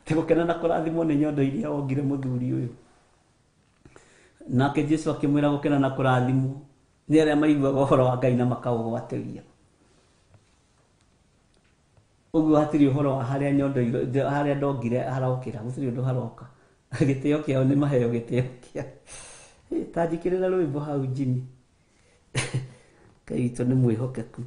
Tegũkena na kũrathimwo nĩ nyondo iria wongire mũthuri ũyũ. Nake Jesu akĩmwĩra gũkena na kũrathimwo nĩ arĩa maiguaga ũhoro wa Ngai na makaũgwatĩria. Ũguo hatirĩ ũhoro wa harĩa nyondo harĩa ndongire harokĩra, gũtirĩ ũndũ haroka. Gĩtĩo kĩao nĩ maheo gĩtĩo kĩa. Tanjikĩrĩra rwĩmbo hau Jimmy. Ngai witũ nĩ mwĩhokeku.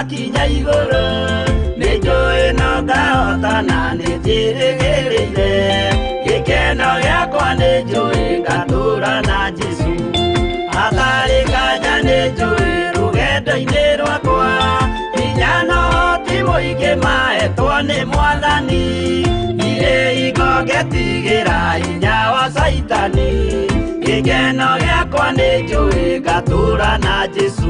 Kinya igũrũ nĩ njũĩ no ngahotana nĩ njĩrĩgĩrĩire gĩkeno gĩakwa nĩ njũĩ ngatũũra na Jesu hatarĩ nganja nĩ njũĩ rũgendo-inĩ rwakwa hinya na ũhoti mũingĩ mahetwo nĩ Mwathani irĩ ingo ngetigĩra hinya wa Saitani gĩkeno gĩakwa nĩ njũĩ ngatũũra na Jesu.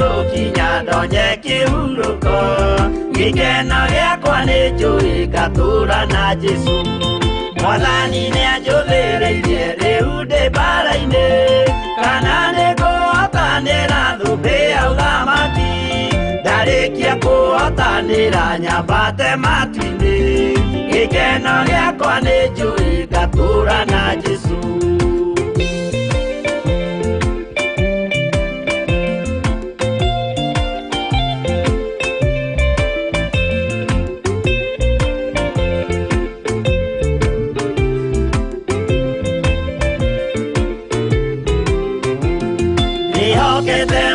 Gũkinya ndonye kĩhurũko gĩkeno gĩakwa nĩ njũĩ ngatũũra na Jesu Mwathani nĩ anjũthĩrĩirie rĩu ndĩ mbara-inĩ kana nĩ ngũhotanĩra thũmbĩ ya ũthamaki ndarĩkia kũhotanĩra nyambate matu-inĩ gĩkeno gĩakwa nĩ njũĩ ngatũũra na Jesu.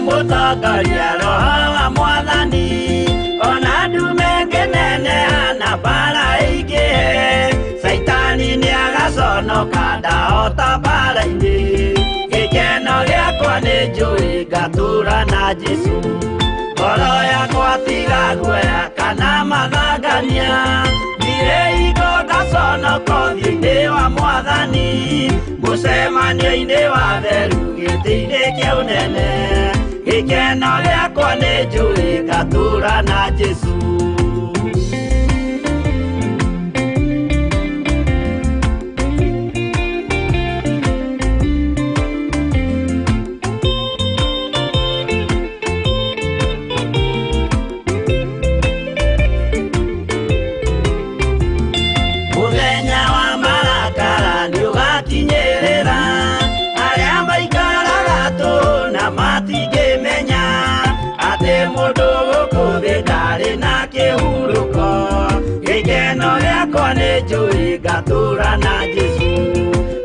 Mũtongoria Roho wa Mwathani ona ndume ngĩneneha na mbara ĩingĩhe Saitani nĩ agaconoka ndahota mbara-inĩ gĩkeno gĩakwa nĩ njũĩ ngatũũra na Jesu ngoro yakwa tiga guoya kana mathangania ndirĩ ingo ngaconoko thĩ-inĩ wa Mwathani mũcemanio-inĩ wa theru gĩtĩ-inĩ kĩa ũnene gĩkeno gĩakwa nĩ njũĩ ngatũũra na Jesu. Mũthenya wa marakara nĩ ũgakinyĩrĩra arĩa maikaraga tũhũ na matingĩmenya atĩ ndĩ na kĩhurũko gĩkeno gĩakwa nĩ njũĩ ngatũũra na Jesũ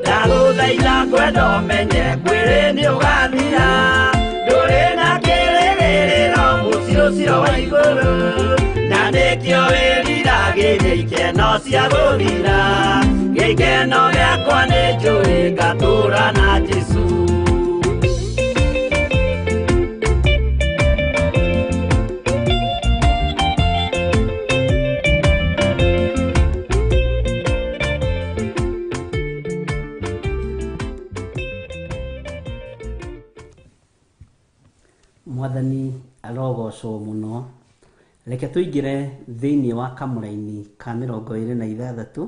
ndagũthaitha ngwenda ũmenye kwĩrĩ nĩ ũgathira ndũrĩ na kĩrĩgĩrĩro mũciĩ ũcio wa igũrũ na nĩkĩo wĩriragĩria ikeno cia gũthira gĩkeno gĩakwa nĩ njũĩ ngatũũra na Jesũ Mwathani arogocwo muno. Reke tuingire thiini wa kamuraini ka 26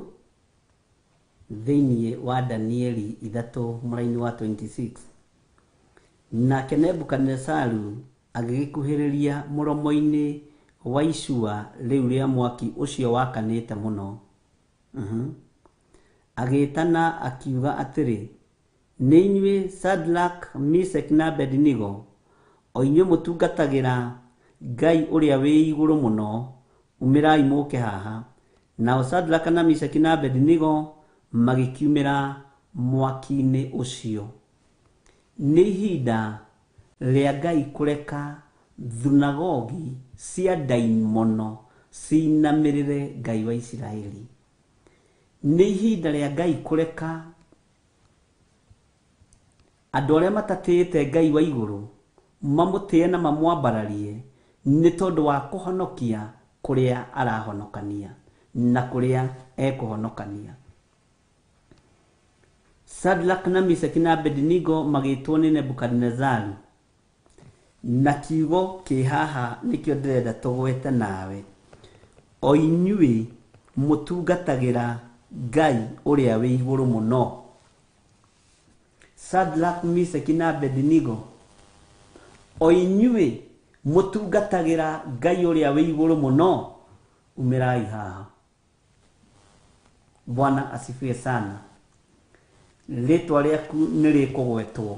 thiini wa Danieli 3 muraini wa 26. Nake Nebukadnezaru agĩgĩkuhĩrĩria mũromo-inĩ wa icua rĩu rĩa mwaki ũcio wakanĩte mũno. Agĩtana akiuga atĩrĩ, nĩ inyuĩ Shadrach, Meshach na Abednego, o inyuĩ mũtungatagĩra Ngai ũrĩa wĩ igũrũ mũno, umĩrai mũke haha. Nao Shadrach na Meshach na Abednego magĩkiumĩra mwaki-inĩ ũcio. Nĩ ihinda rĩa Ngai kũreka thunagogi cia ndaimono cinamĩrĩre Ngai wa Isiraeli. Nĩ ihinda rĩa Ngai kũreka andũ arĩa matatĩĩte Ngai wa igũrũ mamũtĩe na mamwambararie nĩ tondũ wa kũhonokia kũrĩa arahonokania na kũrĩa ekũhonokania. Shadrach na Meshach na Abednego magĩtwo nĩ Nebukadnezaru na kiugo kĩ haha nĩkĩo ndĩrenda tũgwete nawe. O inyuĩ mũtungatagĩra Ngai ũrĩa wĩ igũrũ mũno. Shadrach, Meshach na Abednego, o inyuĩ mũtungatagĩra Ngai ũrĩa wĩ igũrũ mũno, umĩrai haha. Bwana asifiwe sana. Rĩtwa rĩaku nĩ rĩkũgwetwo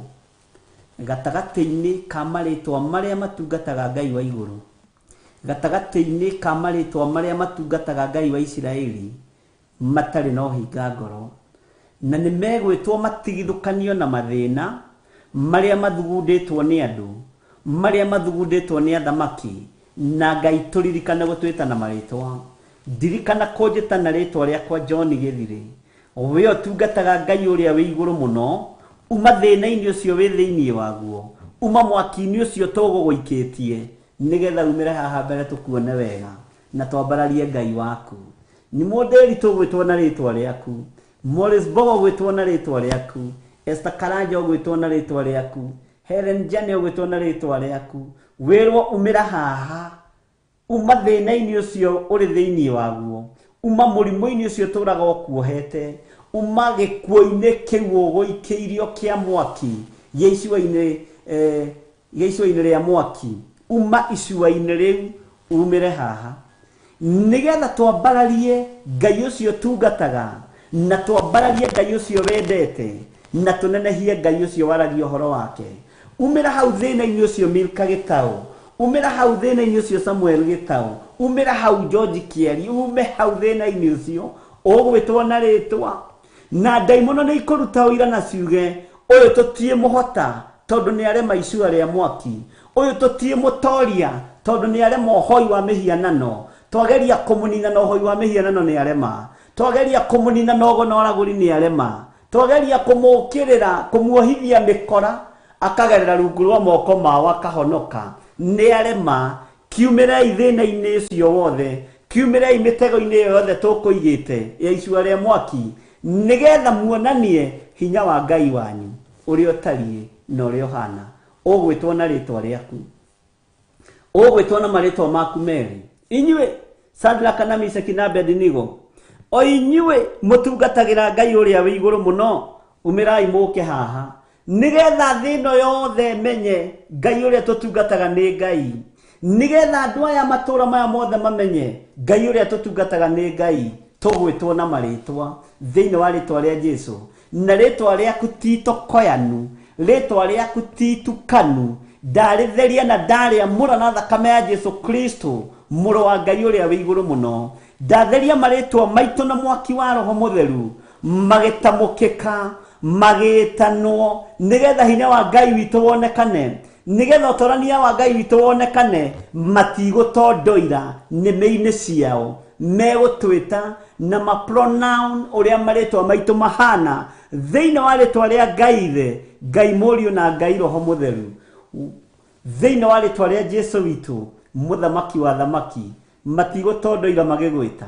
gatagatĩ-inĩ ka marĩtwa marĩa matungataga Ngai wa igũrũ, gatagatĩ-inĩ ka marĩtwa marĩa matungataga Ngai wa Isiraeli matarĩ na ũhinga ngoro, na nĩ megwĩtwo matigithũkanio na mathĩna marĩa mathugundĩtwo nĩ andũ, marĩa mathugundĩtwo nĩ athamaki, na Ngai tũririkane gũtwĩta na marĩtwa. Ndirikana kũnjĩta na rĩtwa rĩakwa John Gĩthirĩ, we ũtungataga Ngai ũrĩa wĩ igũrũ mũno, uma thĩna-inĩ ũcio wĩ thĩinĩ waguo, uma mwaki-inĩ ũcio tũgũgũikĩtie, nĩgetha umĩre haha mbere tũkuone wega na twambararie Ngai waku. Nĩ Mũndĩri tũgwĩtwo na rĩtwa rĩaku, Morris Bogo gwĩtwo na rĩtwa rĩaku, Esther Karanja gwĩtwo na rĩtwa rĩaku, Helen Jane gwĩtwo na rĩtwa rĩaku. Wĩrwo umĩra haha, uma thĩna-inĩ ũcio ũrĩ thĩinĩ waguo, uma mũrimũ-inĩ ũcio tũraga ũkuohete, uma gĩkuũ-inĩ kĩu ũgũikĩirio kĩa mwaki, gĩicua-inĩ rĩa mwaki, uma icua-inĩ rĩu umĩre haha, nĩgetha twambararie Ngai ũcio tungataga, na twambararie Ngai ũcio wendete, na tũnenehie Ngai ũcio waragia ũhoro wake. Umĩra hau thĩna-inĩ ũcio Milka Gĩtaũ, umĩra hau thĩna-inĩ ũcio Samuel Gĩtaũ, umĩra hau George Kĩari, ume hau thĩna-inĩ ũcio ũgwĩtwo na rĩtwa, na ndaimono nĩ ikũruta ũira na ciuge, ũyũ tũtiĩ mũhota tondũ nĩ arema icua rĩa mwaki, ũyũ tũtiĩ mũtoria tondũ nĩ arema ũhoi wa mĩhianano, twageria kũmũnina na ũhoi wa mĩhianano nĩ arema, twageria kũmũnina na ũgũnoragũri nĩ arema, twageria kũmũkĩrĩra kũmuohithia mĩkora akagerera rungu rwa moko mao akahonoka, nĩ arema. Kiumĩrai thĩna-inĩ ũcio wothe, kiumĩrai mĩtego-inĩ yothe tũkũigĩte ya icua rĩa mwaki, nĩgetha muonanie hinya wa Ngai wanyu ũrĩa ũtariĩ na ũrĩa ũhana. Ũgwĩtwo na rĩtwa rĩaku, ũgwĩtwo na marĩtwa maku merĩ, inyuĩ Shadrach na Meshach na Abednego, o inyuĩ mũtungatagĩra Ngai ũrĩa wĩ igũrũ mũno, umĩrai mũke haha, nĩgetha thĩ ĩno yothe menye Ngai ũrĩa tũtungataga nĩ Ngai, nĩgetha andũ aya matũũra maya mothe mamenye Ngai ũrĩa tũtungataga nĩ Ngai. Tũgwĩtwo na marĩtwa thĩinĩ wa rĩtwa rĩa Jesũ, na rĩtwa rĩaku ti tokoyanu, rĩtwa rĩaku ti tukanu, ndarĩtheria na ndarĩamũra na thakame ya Jesũ Kristo mũrũ wa Ngai ũrĩa wĩ igũrũ mũno, ndatheria marĩtwa maitũ na mwaki wa Roho Mũtheru, magĩtamũkĩka, magĩtanwo, nĩgetha hinya wa Ngai witũ wonekane, nĩgetha ũtorania wa Ngai witũ wonekane, matigũtondoira nĩmĩ-inĩ ciao, megũtwĩta na mapronoun ũrĩa marĩtwa maitũ mahana thĩinĩ wa rĩtwa rĩa Ngai Ithe, Ngai Mũriũ na Ngai Roho Mũtheru, thĩinĩ wa rĩtwa rĩa Jesu witũ, mũthamaki wa thamaki, matigũtondoira magĩgwĩta.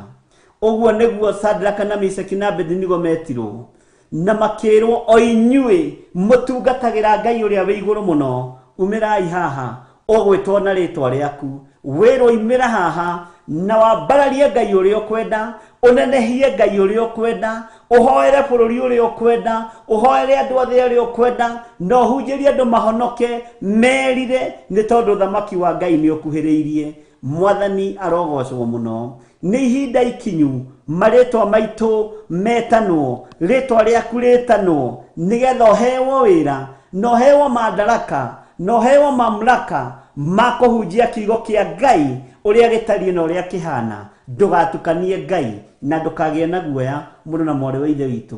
Ũguo nĩguo Shadraka na Meshaki na Abedinego metirwo, na makĩrwo o inyuĩ mũtungatagĩra Ngai ũrĩa wĩ igũrũ mũno, umĩrai haha ũgwĩtwo na rĩtwa rĩaku, wĩrwo imĩra haha na wambararie Ngai ũrĩa ũkwenda, ũnenehie Ngai ũrĩa ũkwenda, ũhoere bũrũri ũrĩa ũkwenda, ũhoere andũ othe arĩa ũkwenda, na ũhunjĩrie andũ mahonoke merire, nĩ tondũ thamaki wa Ngai nĩ ũkuhĩrĩirie. Mwathani arogocwo mũno. Nĩ ihinda ikinyu marĩtwa maitũ metanwo, rĩtwa rĩaku rĩtanwo, nĩgetha ũhewo wĩra, na ũhewo madaraka, na ũhewo mamlaka ma kũhunjia kiugo kĩa Ngai ũrĩa gĩtariĩ na ũrĩa kĩhana. Ndũgatukanie Ngai na ndũkagĩe na guoya, mũndũ na mwarĩ wa Ithe witũ.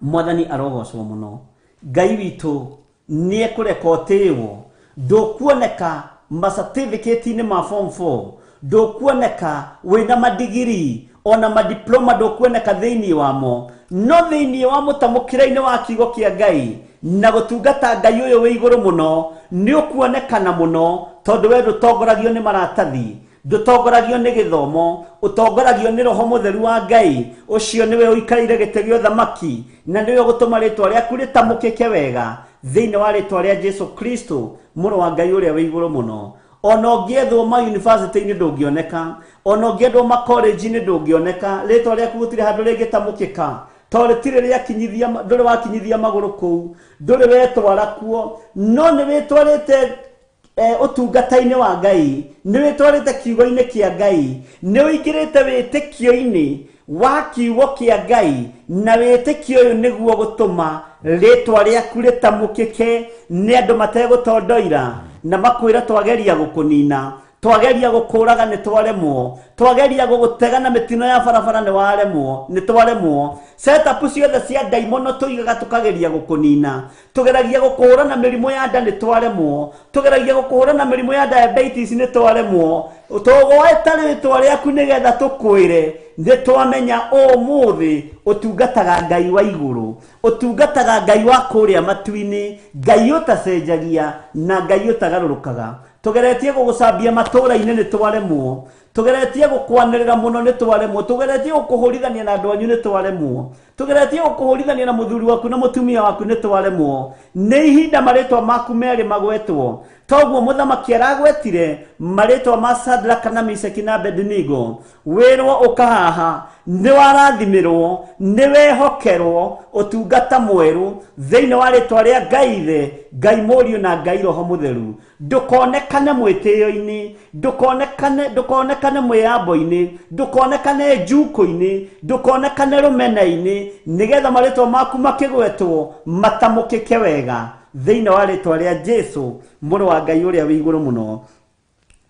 Mwathani arogocwo mũno. Ngai witũ nĩ ekũreka ũtĩĩwo, ndũkuoneka certificate-inĩ ma form 4, ndũkuoneka wĩna madigiri ona madiploma, ndũkuoneka thĩinĩ wamo, no thĩinĩ wa mũtamũkĩra-inĩ wa kiugo kĩa Ngai na gũtungata Ngai ũyũ wĩ igũrũ mũno, nĩ ũkuonekana mũno, tondũ we ndũtongoragio nĩ maratathi, ndũtongoragio nĩ gĩthomo, ũtongoragio nĩ Roho Mũtheru wa Ngai. Ũcio nĩwe ũikarĩire gĩtĩ gĩa ũthamaki, na nĩwe ũgũtũma rĩtwa rĩaku rĩtamũkĩke wega thĩinĩ wa rĩtwa rĩa Jesu Kristo, mũrũ wa Ngai ũrĩa wĩ igũrũ mũno. Ona ũngĩethwo ma-university-inĩ ndũngĩoneka, ona ũngĩendwo ma-college-inĩ ndũngĩoneka, rĩtwa rĩaku gũtirĩ handũ rĩngĩtamũkĩka, tondũ ndũrĩ wakinyithia magũrũ kũu, ndũrĩ wetwara kuo, no nĩ wĩtwarĩte ũtungata-inĩ wa Ngai, nĩ wĩtwarĩte kiugo-inĩ kĩa Ngai, nĩ ũingĩrĩte wĩtĩkio-inĩ wa kiugo kĩa Ngai, na wĩtĩkio ũyũ nĩguo gũtũma rĩtwa rĩaku rĩtamũkĩke nĩ andũ mategũtondoira na makwĩra twageria gũkũnina, twageria gũkũraga nĩ twaremwo, twageria gũgũtega na mĩtino ya barabara nĩ twaremwo, setup ciothe cia ndaimono tũigaga tũkageria gũkũnina, tũgeragia gũkũhũra na mĩrimũ ya nda nĩ twaremwo, tũgeragia gũkũhũra na mĩrimũ ya diabetes nĩ twaremwo, tũgweta rĩtwa rĩaku nĩgetha tũkwĩre nĩ twamenya ũmũthĩ ũtungataga Ngai wa igũrũ, ũtungataga Ngai wa kũrĩa matu-inĩ, Ngai ũtacenjagia na Ngai ũtagarũrũkaga. Tũgeretie gũgũcambia matũũra-inĩ nĩ twaremwo, tũgeretie gũkwanĩrĩra mũno nĩ twaremwo, tũgeretie gũkũhũrithania na andũ anyu nĩ twaremwo, tũgeretie gũkũhũrithania na mũthuri waku na mũtumia waku nĩ twaremwo. Nĩ ihinda marĩtwa maku merĩ magwetwo, toguo mũthamaki aragwetire marĩtwa ma Shadraka na Meshaki na Abedinego, wĩrwo ũka haha, nĩ warathimĩrwo, nĩ wehokerwo ũtungata mwerũ thĩinĩ wa rĩtwa rĩa Ngai Ithe, Ngai Mũriũ na Ngai Roho Mũtheru. Ndũkonekane mwĩtĩo-inĩ, ndũkonekane mwĩyambo-inĩ, ndũkonekane njukũ-inĩ, ndũkonekane rũmena-inĩ, nĩgetha marĩtwa maku makĩgwetwo matamũkĩke wega thĩinĩ wa rĩtwa rĩa Jesu, mũrũ wa Ngai ũrĩa wĩ igũrũ mũno.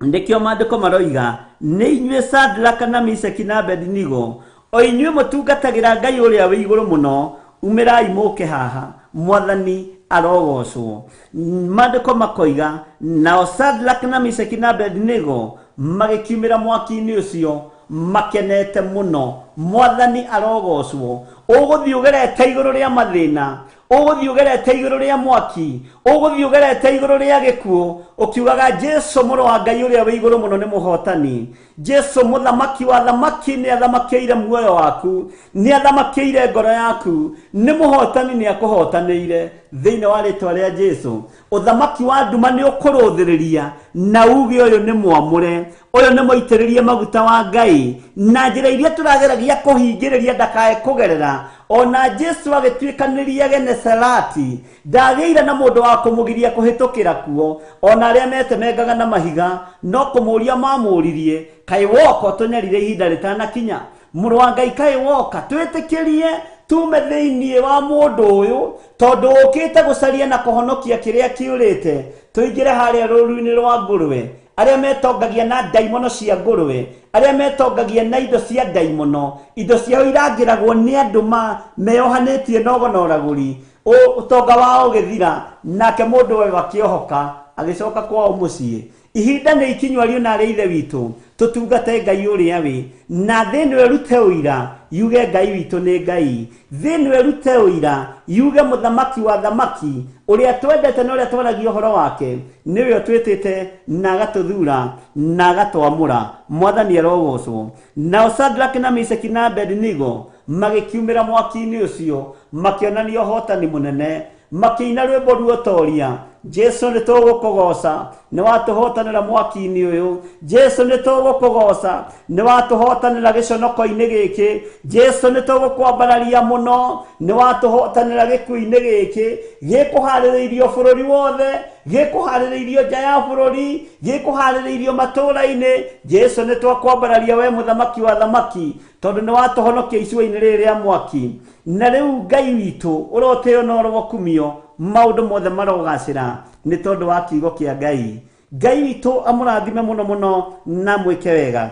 Ndĩkĩo maandĩko maroiga, nĩ inyuĩ Shadraka na Meshaki na Abedinego, o inyuĩ mũtungatagĩra Ngai ũrĩa wĩ igũrũ mũno, umĩrai mũke haha, Mwathani arogocwo. Maandĩko makoiga, nao Shadraka na Meshaki na Abedinego magĩkiumĩra mwaki-inĩ ũcio makenete mũno. Mwathani arogocwo. Ũgũthiĩ ũgerete igũrũ rĩa mathĩna, ũgũthiĩ ũgerete igũrũ rĩa mwaki, ũgũthiĩ ũgerete igũrũ rĩa gĩkuũ, ũkiugaga Jesu mũrũ wa Ngai ũrĩa wĩ igũrũ mũno nĩ mũhotani. Jesu mũthamaki wa thamaki nĩ athamakĩire muoyo waku, nĩ athamakĩire ngoro yaku, nĩ mũhotani, nĩ akũhotanĩire thĩinĩ wa rĩtwa rĩa Jesu. Ũthamaki wa nduma nĩ ũkũrũthĩrĩria na uge ũyũ nĩ mwamũre, ũyũ nĩ mũitĩrĩrie maguta wa Ngai, na njĩra iria tũrageragia kũhingĩrĩria ndakae kũgerera. Ona Jesu agĩtuĩkanĩria Genesarati, ndagĩire na mũndũ wa kũmũgiria kũhĩtũkĩra kuo, ona arĩa metemengaga na mahiga no kũmũria mamũririe, kaĩ woka ũtũnyarire ihinda rĩtanakinya? Mũrũ wa Ngai, kaĩ woka twĩtĩkĩrie tume thĩinĩ wa mũndũ ũyũ, tondũ ũkĩte gũcaria na kũhonokia kĩrĩa kĩũrĩte, tũingĩre harĩa rũũru-inĩ rwa ngũrwe, aria metongagia na daimono cia ngũrwe, aria metongagia na indo cia daimono, indo ciao irangĩragwo nĩ andũ meyohanĩtie nogo na ũragũri, ũtonga wao ũgĩthira, nake mũndũ ũyũ akĩohoka agĩcoka kwao mũciĩ. Ihinda nĩ ikinywa rĩo na ithe witũ tũtungate Ngai ũrĩa we, na thĩ nĩwe rute ũira yuge Ngai witũ nĩ Ngai, thĩ nĩwe rute ũira yuge mũthamaki wa thamaki ũrĩa twendete na ũrĩa twaragia ũhoro wake nĩwe ũtwĩtĩte na agatũthura na agatwamũra. Mwathani arogocwo. Nao Shadraka na Meshaki na Abednego magĩkiumĩra mwaki-inĩ ũcio makĩonania ũhotani mũnene, makĩina rwĩmbo ruotoria, Jesu nĩ tũgũkũgoca, nĩ watũhotanĩra mwaki-inĩ ũyũ. Jesu nĩ tũgũkũgoca, nĩ watũhotanĩra gĩconoko-inĩ gĩkĩ. Jesu nĩ tũgũkwambararia mũno, nĩ watũhotanĩra gĩkuũ-inĩ gĩkĩ gĩkũharĩrĩirio bũrũri wothe, gĩkũharĩrĩirio nja ya bũrũri, gĩkũharĩrĩirio matũũra-inĩ. Jesu nĩ twakwambararia we mũthamaki wa thamaki, tondũ nĩ watũhonokia icua-inĩ rĩrĩ rĩa mwaki. Na rĩu Ngai witũ ũrotĩo na ũrokumio, maũndũ mothe marogacĩra nĩ tondũ wa kiugo kĩa Ngai. Ngai witũ amũrathime mũno mũno na mwĩke wega.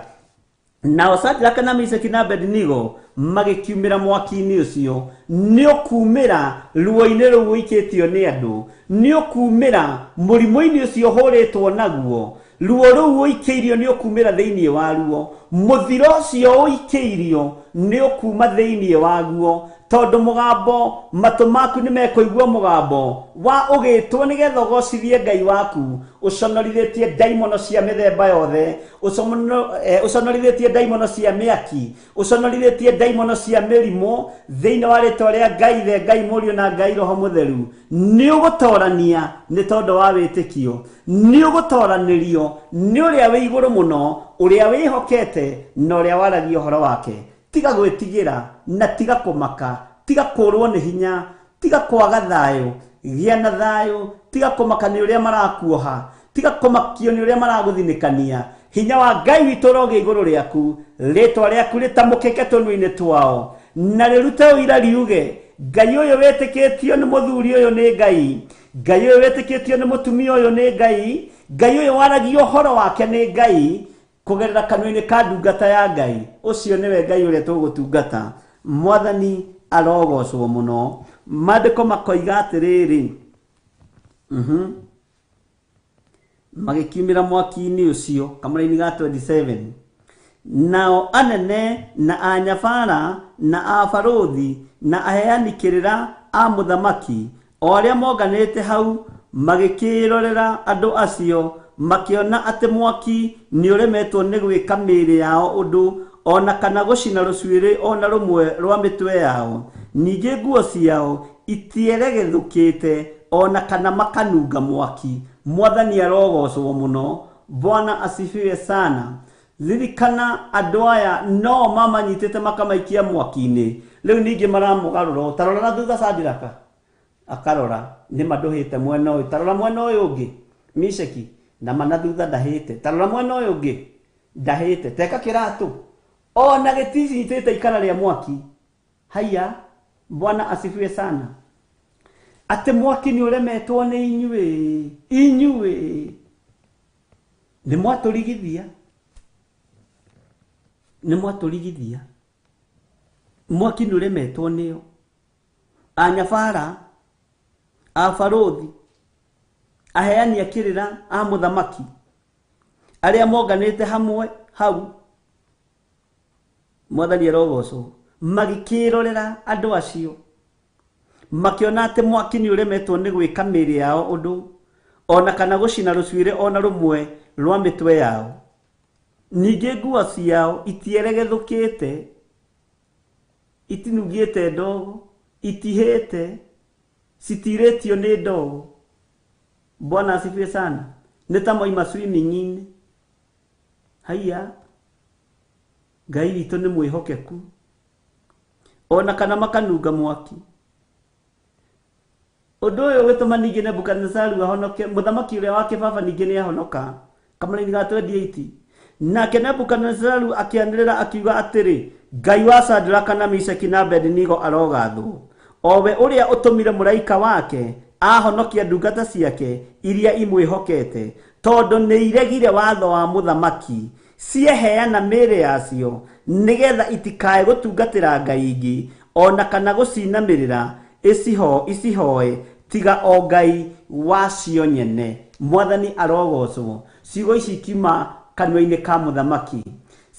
Nao Shadraka na Meshaki na Abednego magĩkiumĩra mwaki-inĩ ũcio. Nĩ ũkumĩra ruo-inĩ rũu ũikĩtio nĩ andũ, nĩ ũkumĩra mũrimũ-inĩ ũcio ũhũrĩtwo naguo, ruo rũu ũikĩirio nĩ ũkumĩra thĩinĩ wa ruo, mũthiro ũcio ũikĩirio nĩ ũkuma thĩinĩ waguo, tondũ mũgambo matũ maku nĩ mekũigua mũgambo wa ũgĩtwo nĩgetha ũgocithie Ngai waku, ũconorithĩtie daimono cia mĩthemba yothe, ũconorithĩtie daimono cia mĩaki, ũconorithĩtie daimono cia mĩrimũ thĩinĩ wa rĩtwa rĩa Ngai the Ngai Mũriũ na Ngai Roho Mũtheru. Nĩ ũgũtorania nĩ tondũ wa wĩtĩkio, nĩ ũgũtoranĩrio nĩ ũrĩa wĩ igũrũ mũno, ũrĩa wĩhokete na ũrĩa waragia ũhoro wake. Tiga gwĩtigĩra na tiga kũmaka, tiga kũrwo nĩ hinya, tiga kwaga thayũ, gĩa na thayũ, tiga kũmaka nĩ ũrĩa marakuoha, tiga kũmakio nĩ ũrĩa maragũthinĩkania. Hinya wa Ngai witũ ũrogĩa igũrũ rĩaku, rĩtwa rĩaku rĩtamũkĩke tũnua-inĩ twao, na rĩrute ũira riuge Ngai ũyũ wĩtĩkĩtio nĩ mũthuri ũyũ nĩ Ngai, Ngai ũyũ wĩtĩkĩtio nĩ mũtumia ũyũ nĩ Ngai, Ngai ũyũ waragia ũhoro wake nĩ Ngai, kũgerera kanua-inĩ ka ndungata ya Ngai. Ũcio nĩwe Ngai ũrĩa tũgũtungata. Mwathani arogocwo mũno. Maandĩko makoiga atĩrĩrĩ, magĩkiumĩra mwaki-inĩ ũcio, kamũra-inĩ ga 27, nao anene na anyabara na abarũthi na aheani kĩrĩra a mũthamaki o arĩa monganĩte hau magĩkĩrorera andũ acio, makĩona atĩ mwaki nĩ ũremetwo nĩ gwĩka mĩĩrĩ yao ũndũ, ona kana gũcina rũcuĩrĩ ona rũmwe rwa mĩtwe yao. Ningĩ nguo ciao itieregethũkĩte ona kana makanunga mwaki. Mwathani arogocwo mũno. Bwana asifiwe sana. Ririkana andũ aya no mamanyitĩte makamaikia mwaki-inĩ, rĩu ningĩ maramũgarũra. Tarora na thutha Shadraka akarora, nĩ mandũhĩte mwena ũyũ. Tarora mwena ũyũ ũngĩ Meshaki, na manathutha ndahĩte. Tarora mwena ũyũ ũngĩ ndahĩte. Teka kĩratũ ona gĩtinyitĩte ikara rĩa mwaki. Haya, Bwana asifiwe sana. Atĩ mwaki nĩ ũremetwo nĩ inyuĩ nĩ mwatũrigithia, nĩ mwatũrigithia. Mwaki nĩ ũremetwo nĩo anyabara, abarũthi, aheani a kĩrĩra a mũthamaki arĩa monganĩte hamwe hau. Mwathani arogocwo. Magĩkĩrorera andũ acio, makĩona atĩ mwaki nĩ ũremetwo nĩ gwĩka mĩĩrĩ yao ũndũ, ona kana gũcina rũcuĩrĩ ona rũmwe rwa mĩtwe yao. Ningĩ nguo ciao itieregethũkĩte, itinungĩte ndogo, itihĩte, citirĩtio nĩ ndogo. Bwana asifiwe sana. Nĩ ta moima swimming-inĩ. Haya, Ngai witũ nĩ mwĩhokeku, ona kana makanunga mwaki. Ũndũ ũyũ ũgĩtũma ningĩ Nebukadinezaru ahonoke. Mũthamaki ũrĩa wa kĩbaba ningĩ nĩ ahonoka. Kamũra-inĩ ga 28, nake Nebukadinezaru akĩanĩrĩra akiuga atĩrĩ, Ngai wa Shadraka na Meshaki na Abednego arogathwo, o we ũrĩa ũtũmire mũraika wake ahonokia ndungata ciake iria imwĩhokete, tondu nĩ iregire watho wa mũthamaki cieheana mĩĩrĩ yacio nĩgetha itikae gũtungatĩra ngai ingĩ ona kana gũcinamĩrĩra icihoe tiga o ngai wacio nyene. Mwathani arogocwo. Ciugo ici kiuma kanua-inĩ ka mũthamaki,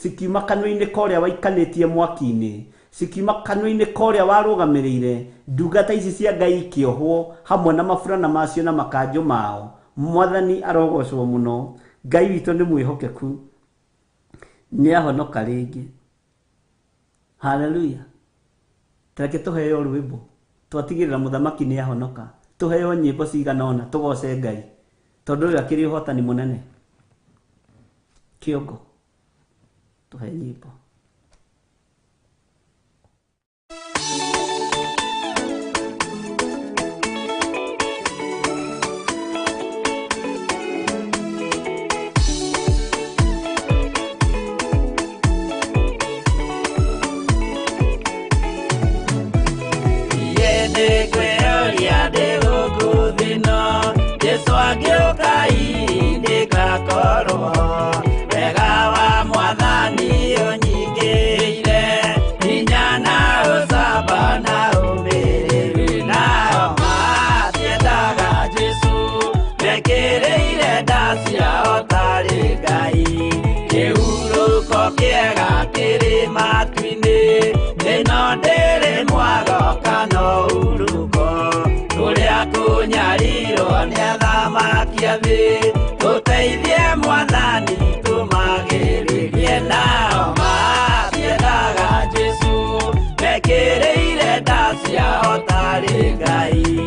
cikiuma kanua-inĩ ka ũrĩa waikanĩtie mwaki-inĩ, cikiuma kanua-inĩ ka ũrĩa warũgamĩrĩire ndungata ici cia ngai ikĩohwo hamwe na maburana macio na makanjũ mao. Mwathani arogocwo mũno. Ngai witũ nĩ mwĩhokeku, nĩ ahonoka rĩngĩ. Haleluya. Tareke tũheo rwĩmbo twatigĩrĩra mũthamaki nĩ ahonoka, tũheo nyĩmbo cigana ona tũgoce Ngai tondũ ũrĩa akĩrĩ ũhotani mũnene. Kĩongo tũhe nyĩmbo. Tuteithie Mwathani tumagĩrĩrie nao matiendaga Jesu mekĩrĩire nda ciao tarĩ Ngai.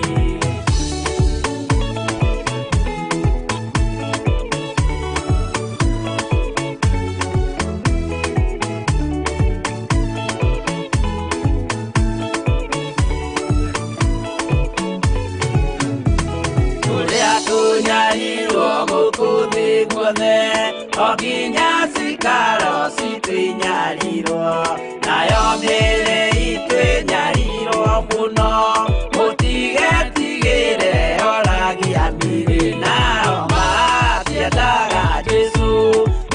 Okinya cikaro citwĩnyarirwo nayo mĩĩrĩ itwĩnyarirwo mũno mũtigetigĩre oragia mĩĩrĩ nao matiendaga Jesu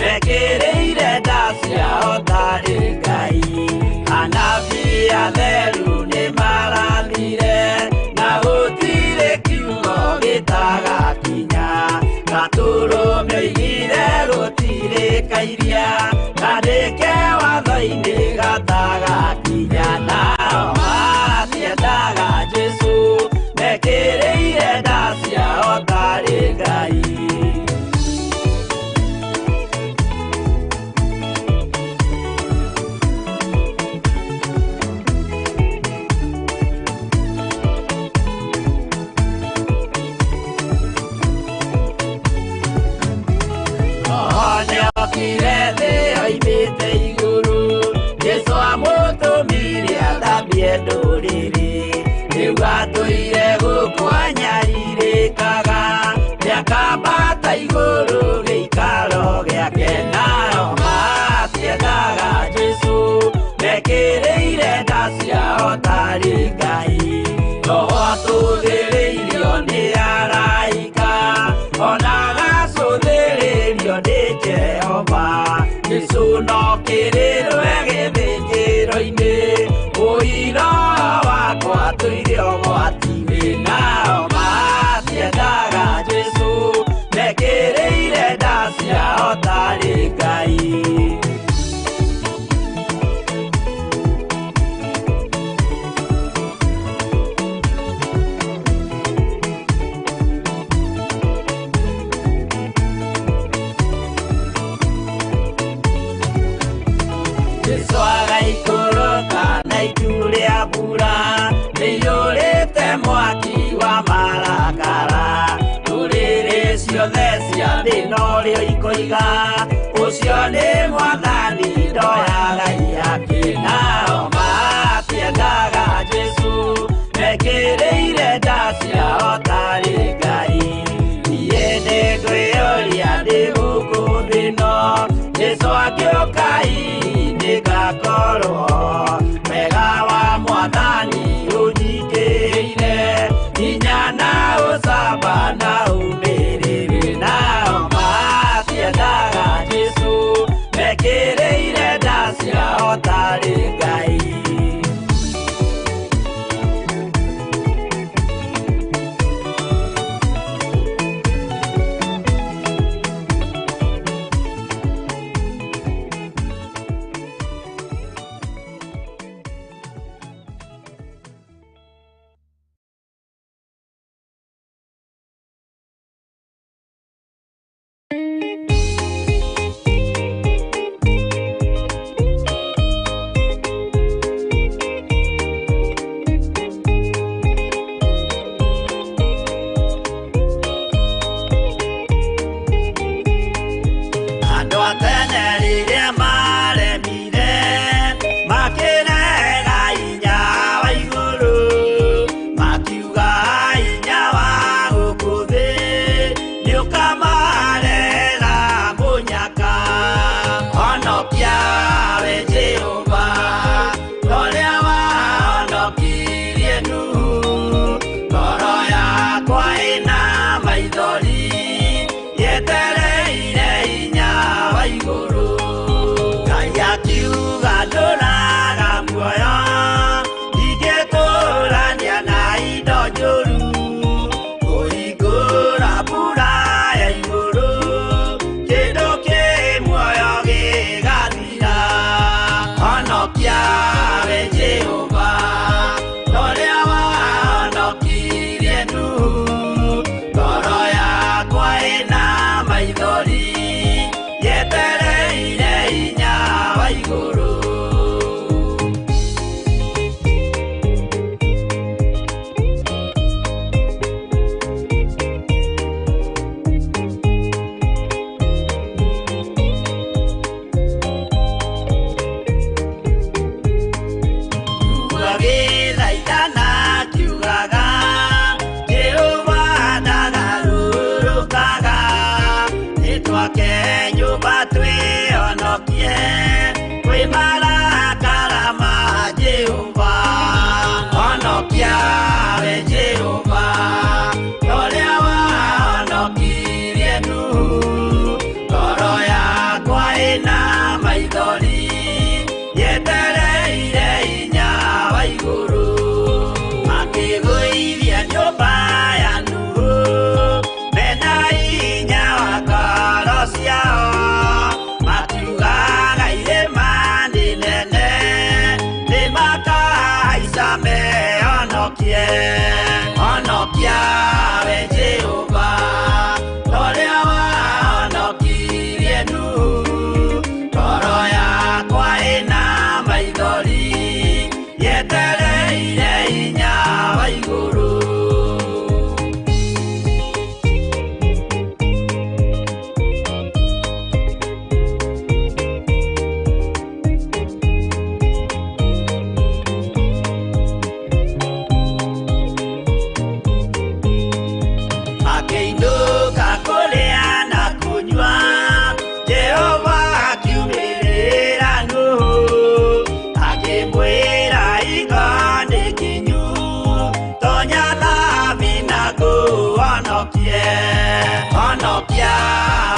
mekĩrĩire nda ciao tarĩ Ngai. Anabii atheru nĩ marathire na gũtirĩ kiugo gĩtagakinya gatũrũme igire gũtirĩkairia kandĩke watho-inĩ gatagakinya nao matiendaga Jesu mekĩrĩire nda ciao tarĩ Ngai. Ndũire gũkwanyarirĩkaga gĩakambata igũrũ gĩikaro gĩake nao matiendaga Jesu mekĩrĩire nda ciao tarĩ Ngai. Roho atũthĩrĩirio nĩ araika ona gacũthĩrĩrio nĩ Jehova. Jesu no kĩrĩrwe gĩthĩnjĩro-inĩ ũira wakwa tũire ũgwati-inĩ nao matiendaga Jesu mekĩrĩire nda ciao tarĩ Ngai. Jesu agaikũrũka na itu rĩa mbura rĩiyũrĩte mwaki wa marakara. Ndũrĩrĩ ciothe cia thĩ norĩo ikoiga ũcio nĩ Mwathani ndoyaga yake. Nao matiendaga Jesu mekĩrĩire nda ciao tarĩ Ngai. Niĩ nĩngwĩyũria ndĩ gũkũ thĩ ĩno Jesu agĩũka ngakorwo wega wa Mwathani ũnyitĩrĩire hinya na ũcamba na umĩrĩru nao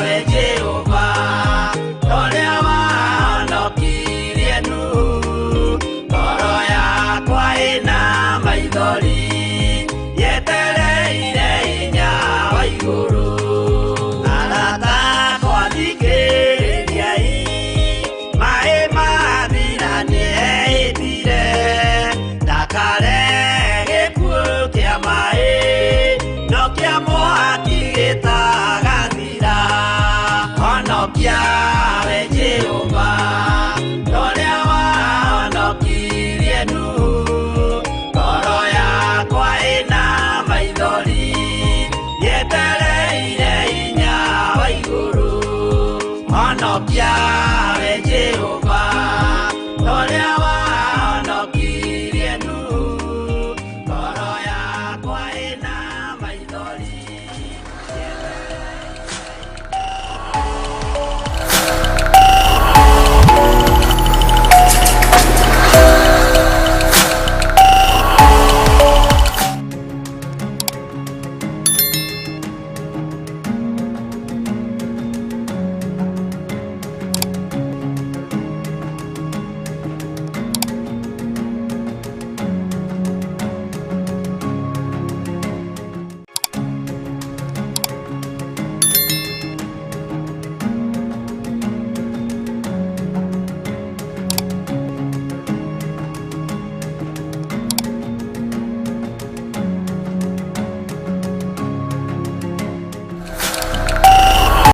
we Jehova ũrĩa wahonokirie Nuhu ngoro yakwa ĩna maithori yetereire hinya wa igũrũ arata akwa thikĩrĩriai maĩ mathira nĩehĩtire ndakare gĩkuũ kĩa maĩ no kĩa mwaki gĩtagathira honokia we Jehova ũrĩa wahonokirie Nuhu ngoro yakwa ĩna maithori yetereire hinya wa igũrũ honokia